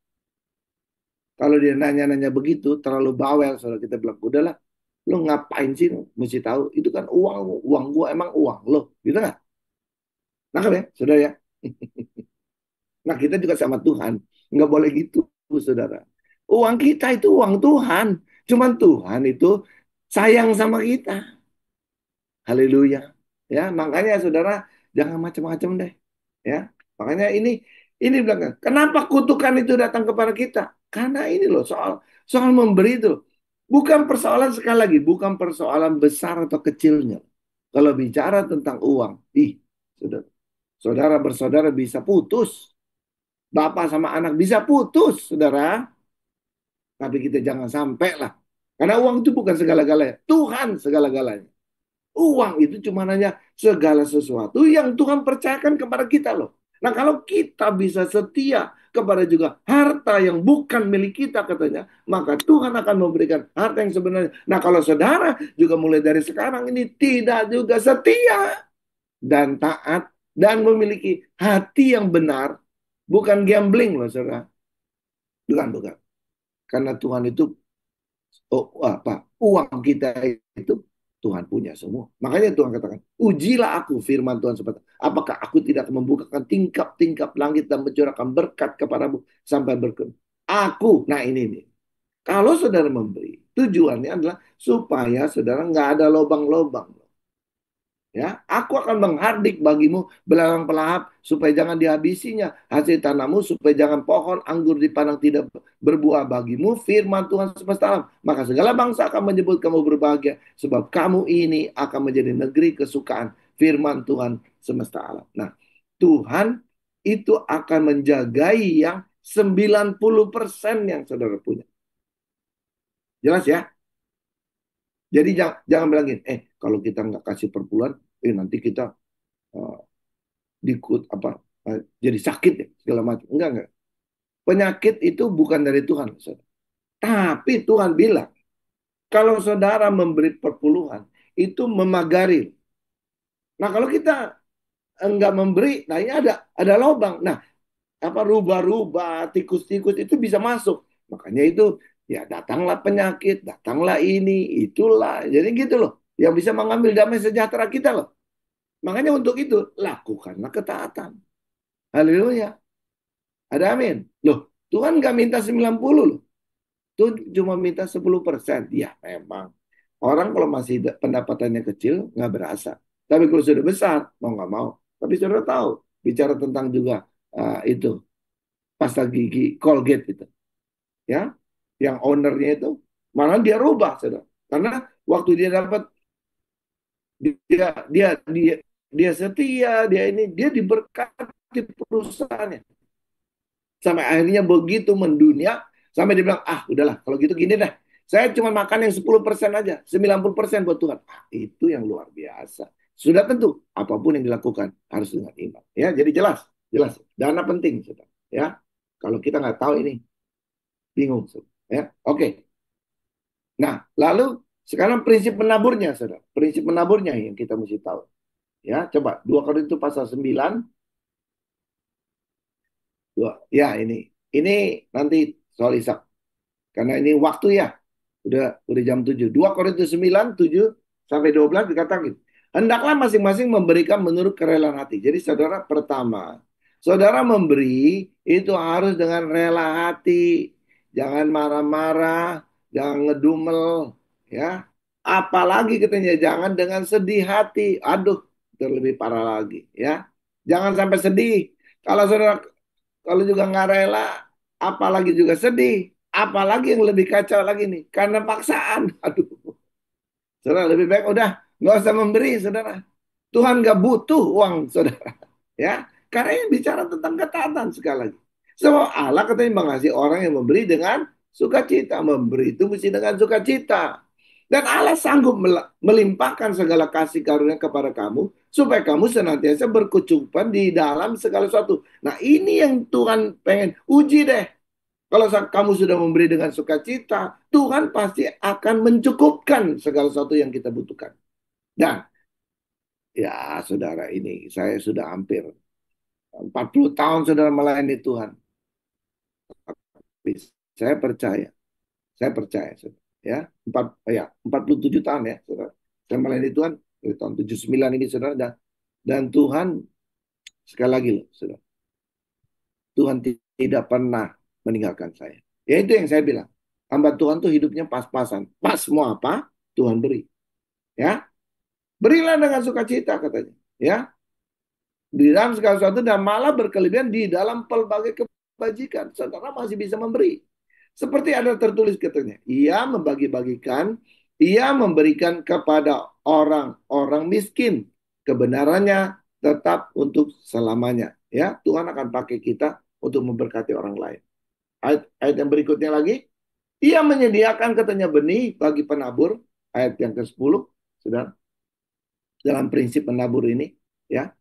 Kalau dia nanya-nanya begitu, terlalu bawel, saudara, kita bilang, udahlah, lo ngapain sih mesti tahu? Itu kan uang, uang gua emang uang lo, gitu nggak? Nangkep ya, saudara ya? Nah, kita juga sama Tuhan. Nggak boleh gitu, saudara. Uang kita itu uang Tuhan. Cuman Tuhan itu sayang sama kita. Haleluya. Ya, makanya saudara jangan macam-macam deh. Ya, makanya ini bilang, kenapa kutukan itu datang kepada kita? Karena ini loh soal soal memberi itu loh. Bukan persoalan sekali lagi, bukan persoalan besar atau kecilnya. Kalau bicara tentang uang, saudara, saudara bersaudara bisa putus. Bapak sama anak bisa putus, saudara. Tapi kita jangan sampai lah. Karena uang itu bukan segala-galanya. Tuhan segala-galanya. Uang itu cuma hanya segala sesuatu yang Tuhan percayakan kepada kita loh. Nah, kalau kita bisa setia kepada juga harta yang bukan milik kita katanya, maka Tuhan akan memberikan harta yang sebenarnya. Nah, kalau saudara juga mulai dari sekarang ini tidak juga setia dan taat dan memiliki hati yang benar, bukan gambling loh saudara. Bukan, bukan. Karena Tuhan itu uang kita itu Tuhan punya semua. Makanya Tuhan katakan, ujilah aku firman Tuhan seperti apakah aku tidak membukakan tingkap-tingkap langit dan mencurahkan berkat kepadamu sampai berkembang. Aku, nah ini nih. Kalau saudara memberi, tujuannya adalah supaya saudara nggak ada lobang-lobang. Ya, aku akan menghardik bagimu belalang pelahap supaya jangan dihabisinya hasil tanahmu, supaya jangan pohon anggur dipanang tidak berbuah bagimu, firman Tuhan semesta alam. Maka segala bangsa akan menyebut kamu berbahagia sebab kamu ini akan menjadi negeri kesukaan, firman Tuhan semesta alam. Nah, Tuhan itu akan menjagai yang 90% yang saudara punya. Jelas ya? Jadi jangan bilang gini, kalau kita nggak kasih per bulan, nanti kita uh, dikut apa jadi sakit ya segala macam. Enggak. Penyakit itu bukan dari Tuhan, saudara. Tapi Tuhan bilang kalau saudara memberi perpuluhan itu memagari. Nah, kalau kita enggak memberi, nah ini ada lubang. Nah, apa rubah-rubah, tikus-tikus itu bisa masuk. Makanya itu ya datanglah penyakit, datanglah ini, itulah. Jadi gitu loh. Yang bisa mengambil damai sejahtera kita loh. Makanya untuk itu lakukanlah ketaatan. Haleluya. Ada amin. Loh, Tuhan nggak minta 90 loh. Tuhan cuma minta 10%. Ya, memang. Orang kalau masih pendapatannya kecil, nggak berasa. Tapi kalau sudah besar, mau nggak mau. Tapi sudah tahu, bicara tentang juga itu, pasta gigi Colgate itu. Ya, yang ownernya itu, malah dia rubah, saudara. Karena waktu dia dapat, dia dia dia dia setia, dia diberkati perusahaannya. Sampai akhirnya begitu mendunia, sampai dia bilang, udahlah, kalau gitu gini deh. Saya cuma makan yang 10% aja, 90% buat Tuhan. Itu yang luar biasa. Sudah tentu, apapun yang dilakukan harus dengan iman. Ya, jadi jelas, jelas. Dana penting, saudara. Ya, kalau kita nggak tahu ini, bingung, saudara. Ya, oke. Nah, lalu sekarang prinsip menaburnya, saudara. Prinsip menaburnya yang kita mesti tahu. Ya, coba 2 Korintus pasal 9. Ya, ini nanti soal Ishak. Karena ini waktu ya. Udah jam 7. 2 Korintus 9, 7 sampai 12 dikatakan. Hendaklah masing-masing memberikan menurut kerelaan hati. Jadi saudara pertama, saudara memberi itu harus dengan rela hati. Jangan marah-marah, jangan ngedumel, ya. Apalagi katanya jangan dengan sedih hati. Aduh, itu lebih parah lagi, ya. Jangan sampai sedih. Kalau saudara kalau juga nggak rela, apalagi juga sedih. Apalagi yang lebih kacau lagi nih, karena paksaan. Aduh, saudara lebih baik udah nggak usah memberi, saudara. Tuhan nggak butuh uang, saudara. Ya, karena ini bicara tentang ketaatan sekali lagi. So, Allah katanya mengasihi orang yang memberi dengan sukacita. Memberi itu mesti dengan sukacita. Dan Allah sanggup melimpahkan segala kasih karunia kepada kamu supaya kamu senantiasa berkecukupan di dalam segala sesuatu. Nah, ini yang Tuhan pengen uji deh. Kalau kamu sudah memberi dengan sukacita, Tuhan pasti akan mencukupkan segala sesuatu yang kita butuhkan. Dan ya, saudara, ini saya sudah hampir 40 tahun saudara melayani Tuhan. Saya percaya. Saya percaya, saudara. Ya, 47 tahun ya, saudara. Saya melayani Tuhan dari tahun 79 ini, saudara. Dan Tuhan, sekali lagi loh, saudara. Tuhan tidak pernah meninggalkan saya. Ya itu yang saya bilang. Hamba Tuhan tuh hidupnya pas-pasan. Pas mau apa, Tuhan beri. Ya, berilah dengan sukacita katanya. Ya, di dalam segala sesuatu dan malah berkelebihan di dalam pelbagai kebajikan. Saudara masih bisa memberi. Seperti ada tertulis katanya. Ia membagi-bagikan, ia memberikan kepada orang-orang miskin. Kebenarannya tetap untuk selamanya. Ya, Tuhan akan pakai kita untuk memberkati orang lain. Ayat yang berikutnya lagi. Ia menyediakan katanya benih bagi penabur. Ayat yang ke-10. Sudah dalam prinsip menabur ini. Ya,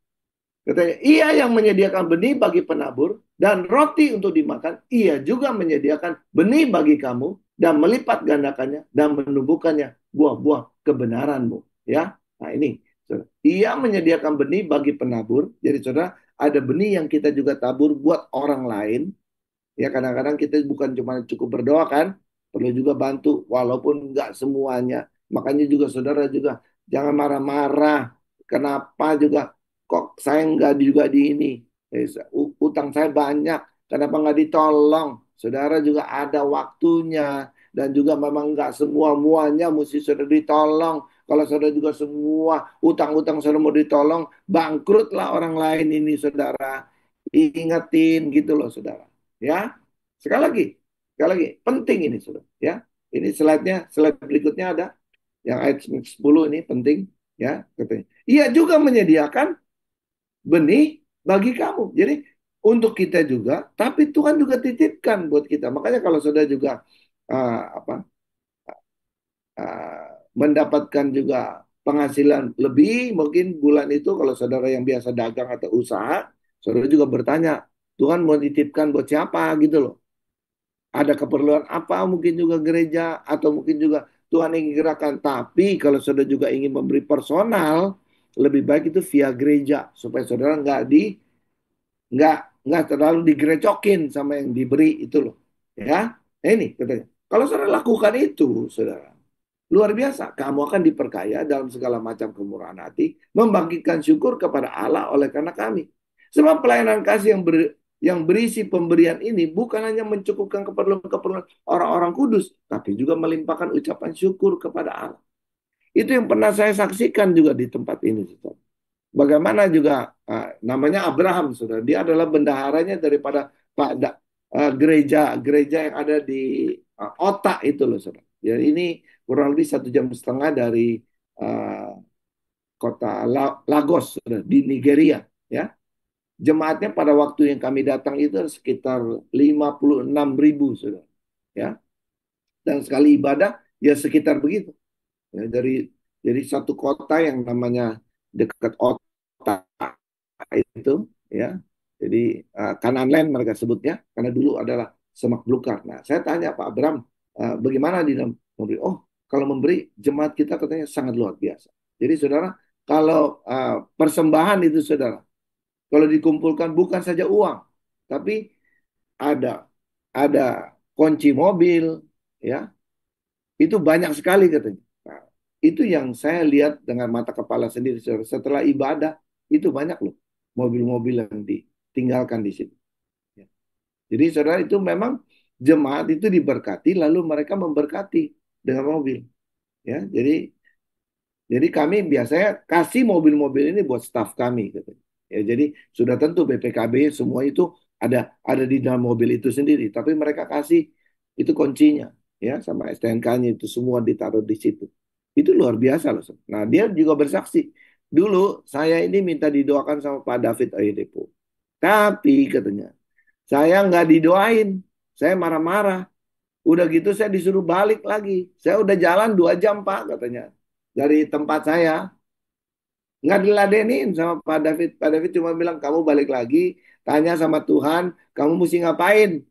katanya, ia yang menyediakan benih bagi penabur dan roti untuk dimakan, ia juga menyediakan benih bagi kamu dan melipat gandakannya dan menumbuhkannya buah-buah kebenaranmu. Ya, nah ini, saudara. Ia menyediakan benih bagi penabur. Jadi saudara, ada benih yang kita juga tabur buat orang lain. Ya kadang-kadang kita bukan cuma cukup berdoa kan, perlu juga bantu walaupun nggak semuanya. Makanya juga saudara juga jangan marah-marah. Kenapa juga kok saya nggak juga di ini? Utang saya banyak. Kenapa nggak ditolong? Saudara juga ada waktunya dan juga memang nggak semua muanya mesti saudara ditolong. Kalau saudara juga semua utang-utang saudara mau ditolong, bangkrutlah orang lain ini saudara. Ingetin gitu loh saudara. Ya, sekali lagi, penting ini sudah. Ya, ini slide berikutnya ada yang ayat 10 ini penting. Ya, katanya. Ia juga menyediakan benih bagi kamu. Jadi untuk kita juga, tapi Tuhan juga titipkan buat kita. Makanya kalau sudah juga apa mendapatkan juga penghasilan lebih, mungkin bulan itu kalau saudara yang biasa dagang atau usaha, saudara juga bertanya, Tuhan mau titipkan buat siapa gitu loh. Ada keperluan apa mungkin juga gereja atau mungkin juga Tuhan ingin gerakan. Tapi kalau saudara juga ingin memberi personal, lebih baik itu via gereja supaya saudara nggak terlalu digerecokin sama yang diberi itu loh. Ya, nah, ini katanya. Kalau saudara lakukan itu, saudara, luar biasa. Kamu akan diperkaya dalam segala macam kemurahan hati, membagikan syukur kepada Allah oleh karena kami. Sebab pelayanan kasih yang berisi pemberian ini bukan hanya mencukupkan keperluan-keperluan orang-orang kudus, tapi juga melimpahkan ucapan syukur kepada Allah. Itu yang pernah saya saksikan juga di tempat ini. Bagaimana juga namanya Abraham, saudara. Dia adalah bendaharanya daripada gereja yang ada di Otak itu loh, saudara. Jadi ini kurang lebih 1,5 jam dari uh, kota Lagos, saudara, di Nigeria. Ya, jemaatnya pada waktu yang kami datang itu sekitar 56.000, saudara. Ya, dan sekali ibadah ya sekitar begitu. Ya, dari satu kota yang namanya dekat Otak itu ya. Jadi Canaan Land mereka sebutnya karena dulu adalah semak belukar. Nah, saya tanya Pak Abram, bagaimana di dalam memberi? Oh, kalau memberi jemaat kita katanya sangat luar biasa. Jadi saudara, kalau persembahan itu saudara, kalau dikumpulkan bukan saja uang, tapi ada ada kunci mobil, ya, itu banyak sekali katanya. Nah, itu yang saya lihat dengan mata kepala sendiri. Setelah ibadah, itu banyak loh mobil-mobil yang ditinggalkan di situ. Ya. Jadi saudara itu memang jemaat itu diberkati, lalu mereka memberkati dengan mobil. Ya, jadi kami biasanya kasih mobil-mobil ini buat staf kami, gitu. Ya, jadi sudah tentu BPKB semua itu ada di dalam mobil itu sendiri, tapi mereka kasih itu kuncinya, ya, sama STNK-nya itu semua ditaruh di situ. Itu luar biasa loh. Nah, dia juga bersaksi. Dulu saya ini minta didoakan sama Pak David Oyedepo. Tapi katanya, saya nggak didoain. Saya marah-marah. Udah gitu saya disuruh balik lagi. Saya udah jalan 2 jam Pak katanya. Dari tempat saya nggak diladenin sama Pak David. Pak David cuma bilang kamu balik lagi, tanya sama Tuhan, kamu mesti ngapain?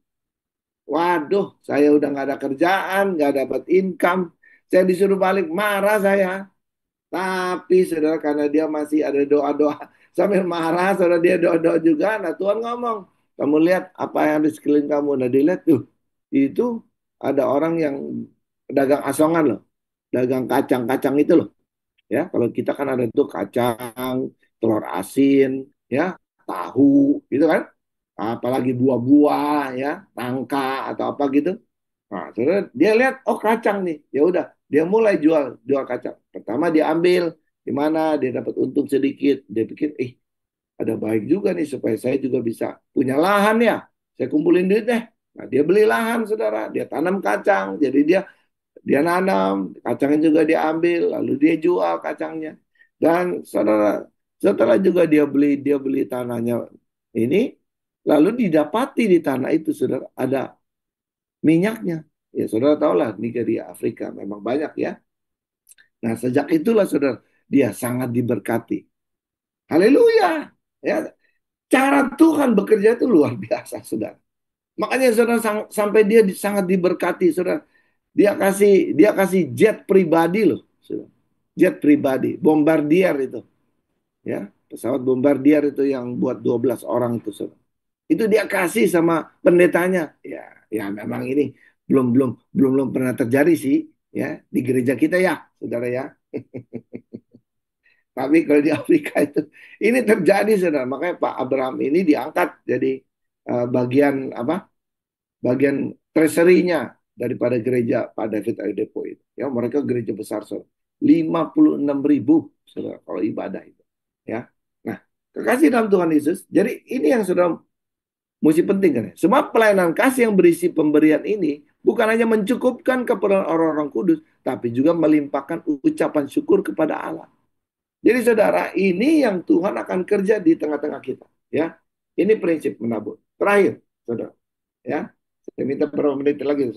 Waduh, saya udah nggak ada kerjaan, nggak dapat income. Saya disuruh balik, marah saya. Tapi saudara karena dia masih ada doa-doa sambil marah, saudara dia doa-doa juga. Nah Tuhan ngomong, kamu lihat apa yang di sekeliling kamu. Nah dilihat tuh, itu ada orang yang dagang asongan loh, dagang kacang-kacang itu loh. Ya, kalau kita kan ada tuh kacang, telur asin, ya, tahu, gitu kan. Apalagi buah-buah, ya, nangka atau apa gitu. Nah, saudara, dia lihat, oh kacang nih, ya udah, dia mulai jual jual kacang. Pertama dia ambil, di mana dia dapat untung sedikit. Dia pikir, ada baik juga nih supaya saya juga bisa punya lahan ya. Saya kumpulin duit deh. Nah, dia beli lahan, saudara. Dia tanam kacang. Jadi dia nanam, kacangnya juga dia ambil, lalu dia jual kacangnya. Dan saudara, setelah juga dia beli tanahnya ini, lalu didapati di tanah itu, saudara, ada minyaknya. Ya, saudara tahu lah, Nigeria, Afrika memang banyak ya. Nah, sejak itulah, saudara, dia sangat diberkati. Haleluya. Ya, cara Tuhan bekerja itu luar biasa, saudara. Makanya saudara sampai dia sangat diberkati, saudara. Dia kasih jet pribadi loh, saudara. Jet pribadi, Bombardier itu, ya. Pesawat Bombardier itu yang buat 12 orang itu, saudara. Itu dia kasih sama pendetanya. Ya, ya memang ini belum belum belum belum pernah terjadi sih, ya, di gereja kita ya, saudara ya. Tapi kalau di Afrika itu ini terjadi, saudara. Makanya Pak Abraham ini diangkat jadi bagian apa? Bagian treasury-nya daripada gereja Pak David Oyedepo itu. Ya, mereka gereja besar, saudara. 56.000, saudara, kalau ibadah itu. Ya. Nah, kekasih dalam Tuhan Yesus. Jadi ini yang saudara mesti penting kan ya. Semua pelayanan kasih yang berisi pemberian ini bukan hanya mencukupkan keperluan orang-orang kudus, tapi juga melimpahkan ucapan syukur kepada Allah. Jadi saudara, ini yang Tuhan akan kerja di tengah-tengah kita. Ya, ini prinsip menabur. Terakhir, saudara. Ya, saya minta beberapa menit lagi,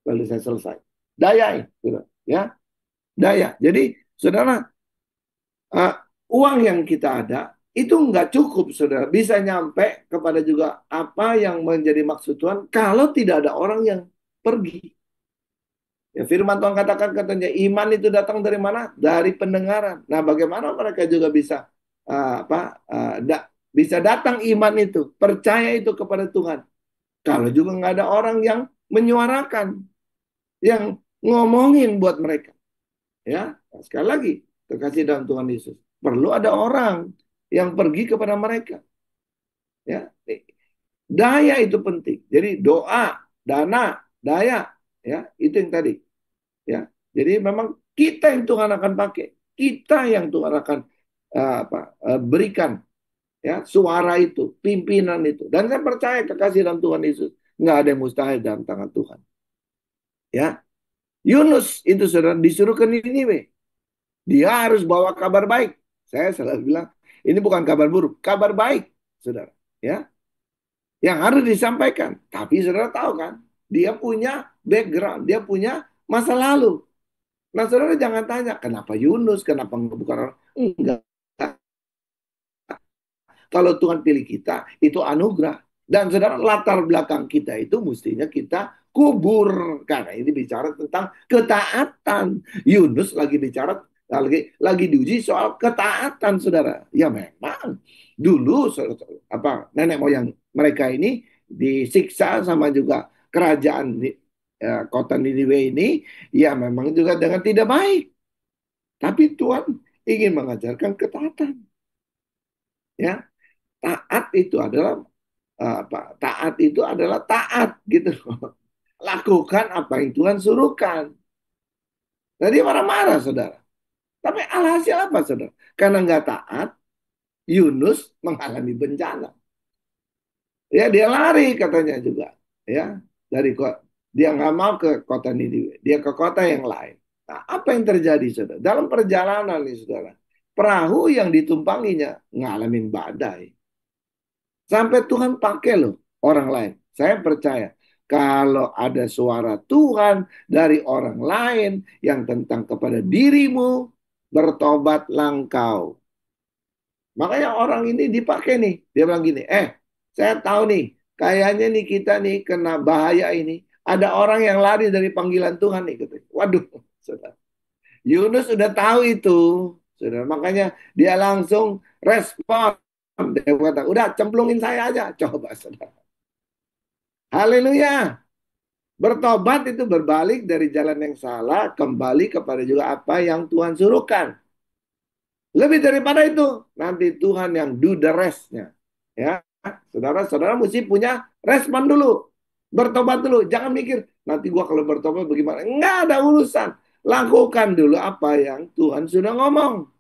lalu saya selesai. Daya, saudara. Ya, daya. Jadi, saudara, uh, uang yang kita ada itu nggak cukup, saudara. Bisa nyampe kepada juga apa yang menjadi maksud Tuhan kalau tidak ada orang yang pergi. Ya, firman Tuhan katakan katanya iman itu datang dari mana? Dari pendengaran. Nah, bagaimana mereka juga bisa apa bisa datang iman itu, percaya itu kepada Tuhan. Kalau juga nggak ada orang yang menyuarakan, yang ngomongin buat mereka. Ya, nah, sekali lagi kekasih dalam Tuhan Yesus. Perlu ada orang yang pergi kepada mereka. Ya, daya itu penting. Jadi doa, dana, daya, ya itu yang tadi. Ya, jadi memang kita yang Tuhan akan pakai, kita yang Tuhan akan berikan, ya, suara itu, pimpinan itu. Dan saya percaya kekasih dalam Tuhan Yesus, nggak ada yang mustahil dalam tangan Tuhan. Ya, Yunus itu saudara disuruh ke Niniwe, dia harus bawa kabar baik. Saya selalu bilang ini bukan kabar buruk, kabar baik, saudara. Ya, yang harus disampaikan. Tapi saudara tahu kan, dia punya background, dia punya masa lalu. Nah, saudara jangan tanya, kenapa Yunus, kenapa bukan orang? Enggak. Kalau Tuhan pilih kita, itu anugerah. Dan saudara, latar belakang kita itu mestinya kita kubur. Karena ini bicara tentang ketaatan. Yunus lagi bicara, lagi diuji soal ketaatan, saudara. Ya memang, dulu nenek moyang mereka ini disiksa sama juga kerajaan kota Niniwe ini, ya memang juga dengan tidak baik. Tapi Tuhan ingin mengajarkan ketaatan. Ya, taat itu adalah taat itu adalah taat gitu. Lakukan apa yang Tuhan suruhkan. Jadi marah-marah, saudara. Tapi alhasil apa, saudara? Karena nggak taat, Yunus mengalami bencana. Ya, dia lari katanya juga. Ya, dari dia nggak mau ke kota Niniwe, dia ke kota yang lain. Nah, apa yang terjadi, saudara? Dalam perjalanan nih, saudara, perahu yang ditumpanginya ngalamin badai. Sampai Tuhan pakai loh orang lain. Saya percaya kalau ada suara Tuhan dari orang lain yang tentang kepada dirimu, bertobatlah engkau. Makanya orang ini dipakai nih. Dia bilang gini, saya tahu nih, kayaknya nih kita nih kena bahaya ini. Ada orang yang lari dari panggilan Tuhan nih. Gitu. Waduh, saudara. Yunus sudah tahu itu. Saudara. Makanya dia langsung respon. Dia kata, udah cemplungin saya aja. Coba, saudara. Haleluya. Bertobat itu berbalik dari jalan yang salah, kembali kepada juga apa yang Tuhan suruhkan. Lebih daripada itu, nanti Tuhan yang do the rest-nya. Ya, saudara-saudara mesti punya respon dulu. Bertobat dulu. Jangan mikir, nanti gua kalau bertobat bagaimana. Enggak ada urusan. Lakukan dulu apa yang Tuhan sudah ngomong.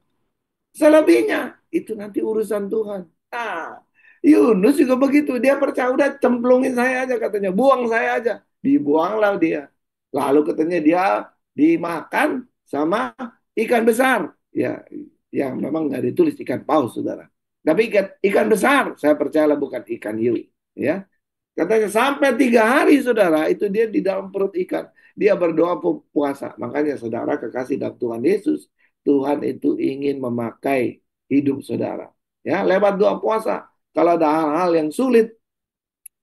Selebihnya, itu nanti urusan Tuhan. Nah, Yunus juga begitu. Dia percaya, udah cemplungin saya aja katanya. Buang saya aja. Dibuanglah dia. Lalu katanya dia dimakan sama ikan besar. Ya, yang memang nggak ditulis ikan paus, saudara. Tapi ikan besar, saya percaya bukan ikan hiu. Ya, katanya sampai 3 hari, saudara, itu dia di dalam perut ikan. Dia berdoa puasa. Makanya, saudara, kekasih dalam Tuhan Yesus, Tuhan itu ingin memakai hidup saudara. Ya, lewat doa puasa. Kalau ada hal-hal yang sulit,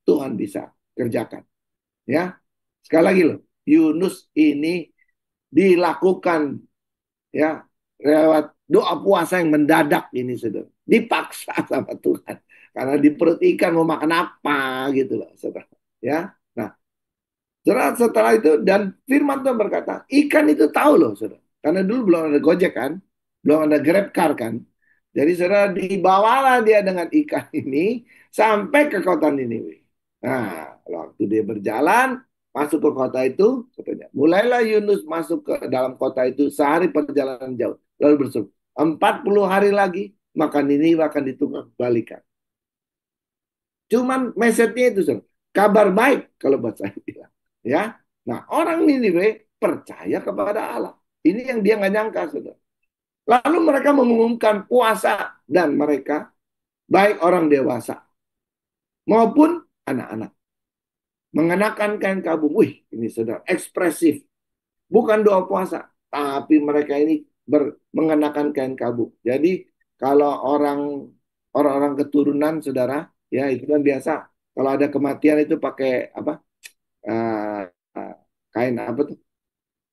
Tuhan bisa kerjakan. Ya, sekali lagi loh, Yunus ini dilakukan ya lewat doa puasa yang mendadak ini, saudara. Dipaksa sama Tuhan. Karena di perut ikan mau makan apa gitu loh, saudara. Ya, nah, setelah itu dan firman Tuhan berkata, ikan itu tahu loh, saudara. Karena dulu belum ada Gojek kan, belum ada GrabCar kan. Jadi saudara dibawalah dia dengan ikan ini sampai ke kota Niniwe. Nah, waktu dia berjalan masuk ke kota itu, katanya, mulailah Yunus masuk ke dalam kota itu sehari perjalanan jauh. Lalu berseru, 40 hari lagi maka Niniwe akan ditunggang-balikan. Cuman message-nya itu, saudara, kabar baik kalau buat saya bilang. Ya, nah orang Niniwe percaya kepada Allah. Ini yang dia nggak nyangka, saudara. Lalu mereka mengumumkan puasa dan mereka baik orang dewasa maupun anak-anak mengenakan kain kabung. Wih, ini saudara ekspresif. Bukan doa puasa, tapi mereka ini mengenakan kain kabung. Jadi kalau orang-orang keturunan, saudara, ya itu kan biasa. Kalau ada kematian itu pakai apa? eh, kain apa tuh?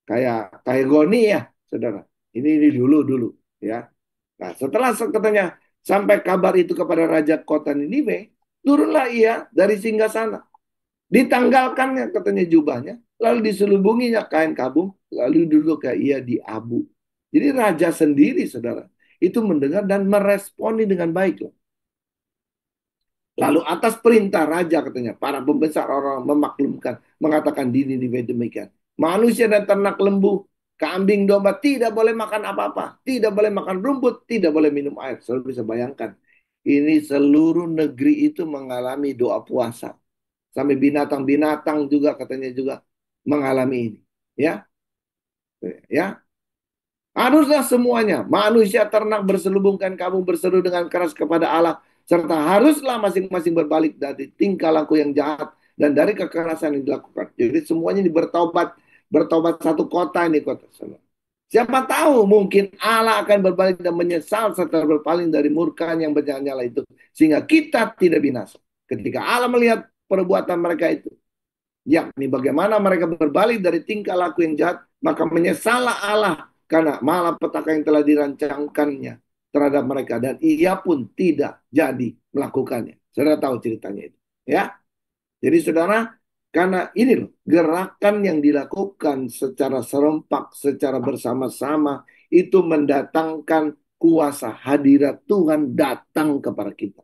Kayak goni ya, saudara. Ini dulu ya. Nah, setelah katanya sampai kabar itu kepada raja kota Niniwe, turunlah ia dari singgasana. Ditanggalkannya katanya jubahnya, lalu diselubunginya kain kabung, lalu duduk ia di abu. Jadi raja sendiri, saudara, itu mendengar dan meresponi dengan baik loh. Lalu atas perintah raja katanya, para pembesar orang memaklumkan, mengatakan di Niniwe demikian. Manusia dan ternak lembu, kambing, domba tidak boleh makan apa-apa, tidak boleh makan rumput, tidak boleh minum air. Saudara bisa bayangkan, ini seluruh negeri itu mengalami doa puasa. Sampai binatang-binatang juga katanya juga mengalami ini. Ya, ya. Haruslah semuanya, manusia ternak berselubungkan kamu berseru dengan keras kepada Allah, serta haruslah masing-masing berbalik dari tingkah laku yang jahat dan dari kekerasan yang dilakukan. Jadi semuanya ini bertobat satu kota ini kota. Siapa tahu mungkin Allah akan berbalik dan menyesal serta berpaling dari murkaan yang bernyala-nyala itu. Sehingga kita tidak binasa. Ketika Allah melihat perbuatan mereka itu, yakni bagaimana mereka berbalik dari tingkah laku yang jahat, maka menyesallah Allah karena malapetaka yang telah dirancangkannya terhadap mereka dan ia pun tidak jadi melakukannya. Saudara tahu ceritanya itu, ya. Jadi saudara, karena ini loh gerakan yang dilakukan secara serempak, secara bersama-sama itu mendatangkan kuasa hadirat Tuhan datang kepada kita.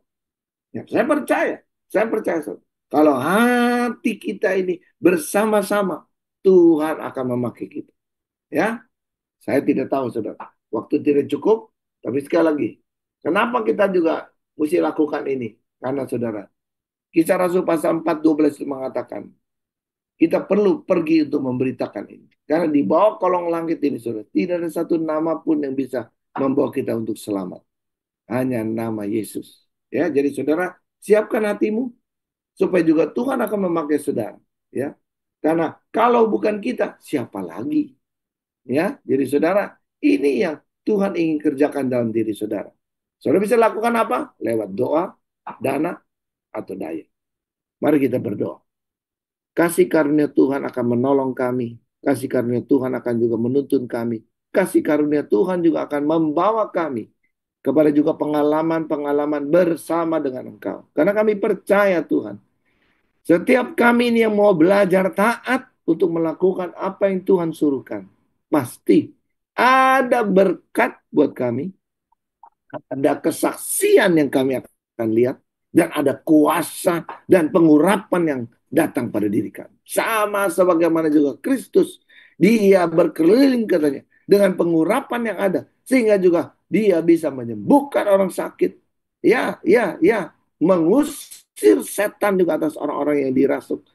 Ya, saya percaya, saudara. Kalau hati kita ini bersama-sama, Tuhan akan memakai kita. Ya, saya tidak tahu, saudara. Waktu tidak cukup, tapi sekali lagi, kenapa kita juga mesti lakukan ini? Karena, saudara, Kisah Rasul pasal 4:12 itu mengatakan, kita perlu pergi untuk memberitakan ini. Karena di bawah kolong langit ini, saudara, tidak ada satu nama pun yang bisa membawa kita untuk selamat. Hanya nama Yesus. Ya, jadi saudara, siapkan hatimu supaya juga Tuhan akan memakai saudara, ya. Karena kalau bukan kita, siapa lagi? Ya, jadi saudara, ini yang Tuhan ingin kerjakan dalam diri saudara. Saudara bisa lakukan apa? Lewat doa, dana, atau daya. Mari kita berdoa. Kasih karunia Tuhan akan menolong kami. Kasih karunia Tuhan akan juga menuntun kami. Kasih karunia Tuhan juga akan membawa kami kepada juga pengalaman-pengalaman bersama dengan Engkau. Karena kami percaya Tuhan, setiap kami ini yang mau belajar taat, untuk melakukan apa yang Tuhan suruhkan. Pasti ada berkat buat kami, ada kesaksian yang kami akan lihat, dan ada kuasa dan pengurapan yang datang pada diri kami. Sama sebagaimana juga Kristus, dia berkeliling katanya dengan pengurapan yang ada, sehingga juga dia bisa menyembuhkan orang sakit. Ya, ya, ya, mengusir setan juga atas orang-orang yang dirasuk.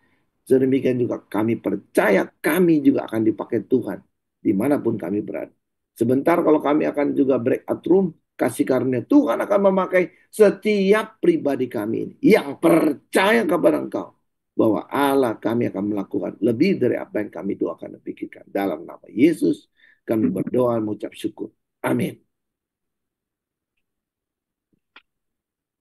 Sedemikian juga kami percaya kami juga akan dipakai Tuhan dimanapun kami berada. Sebentar kalau kami akan juga breakout room, kasih karunia Tuhan akan memakai setiap pribadi kami ini yang percaya kepada Engkau bahwa Allah kami akan melakukan lebih dari apa yang kami doakan dan pikirkan. Dalam nama Yesus kami berdoa mengucap syukur. Amin.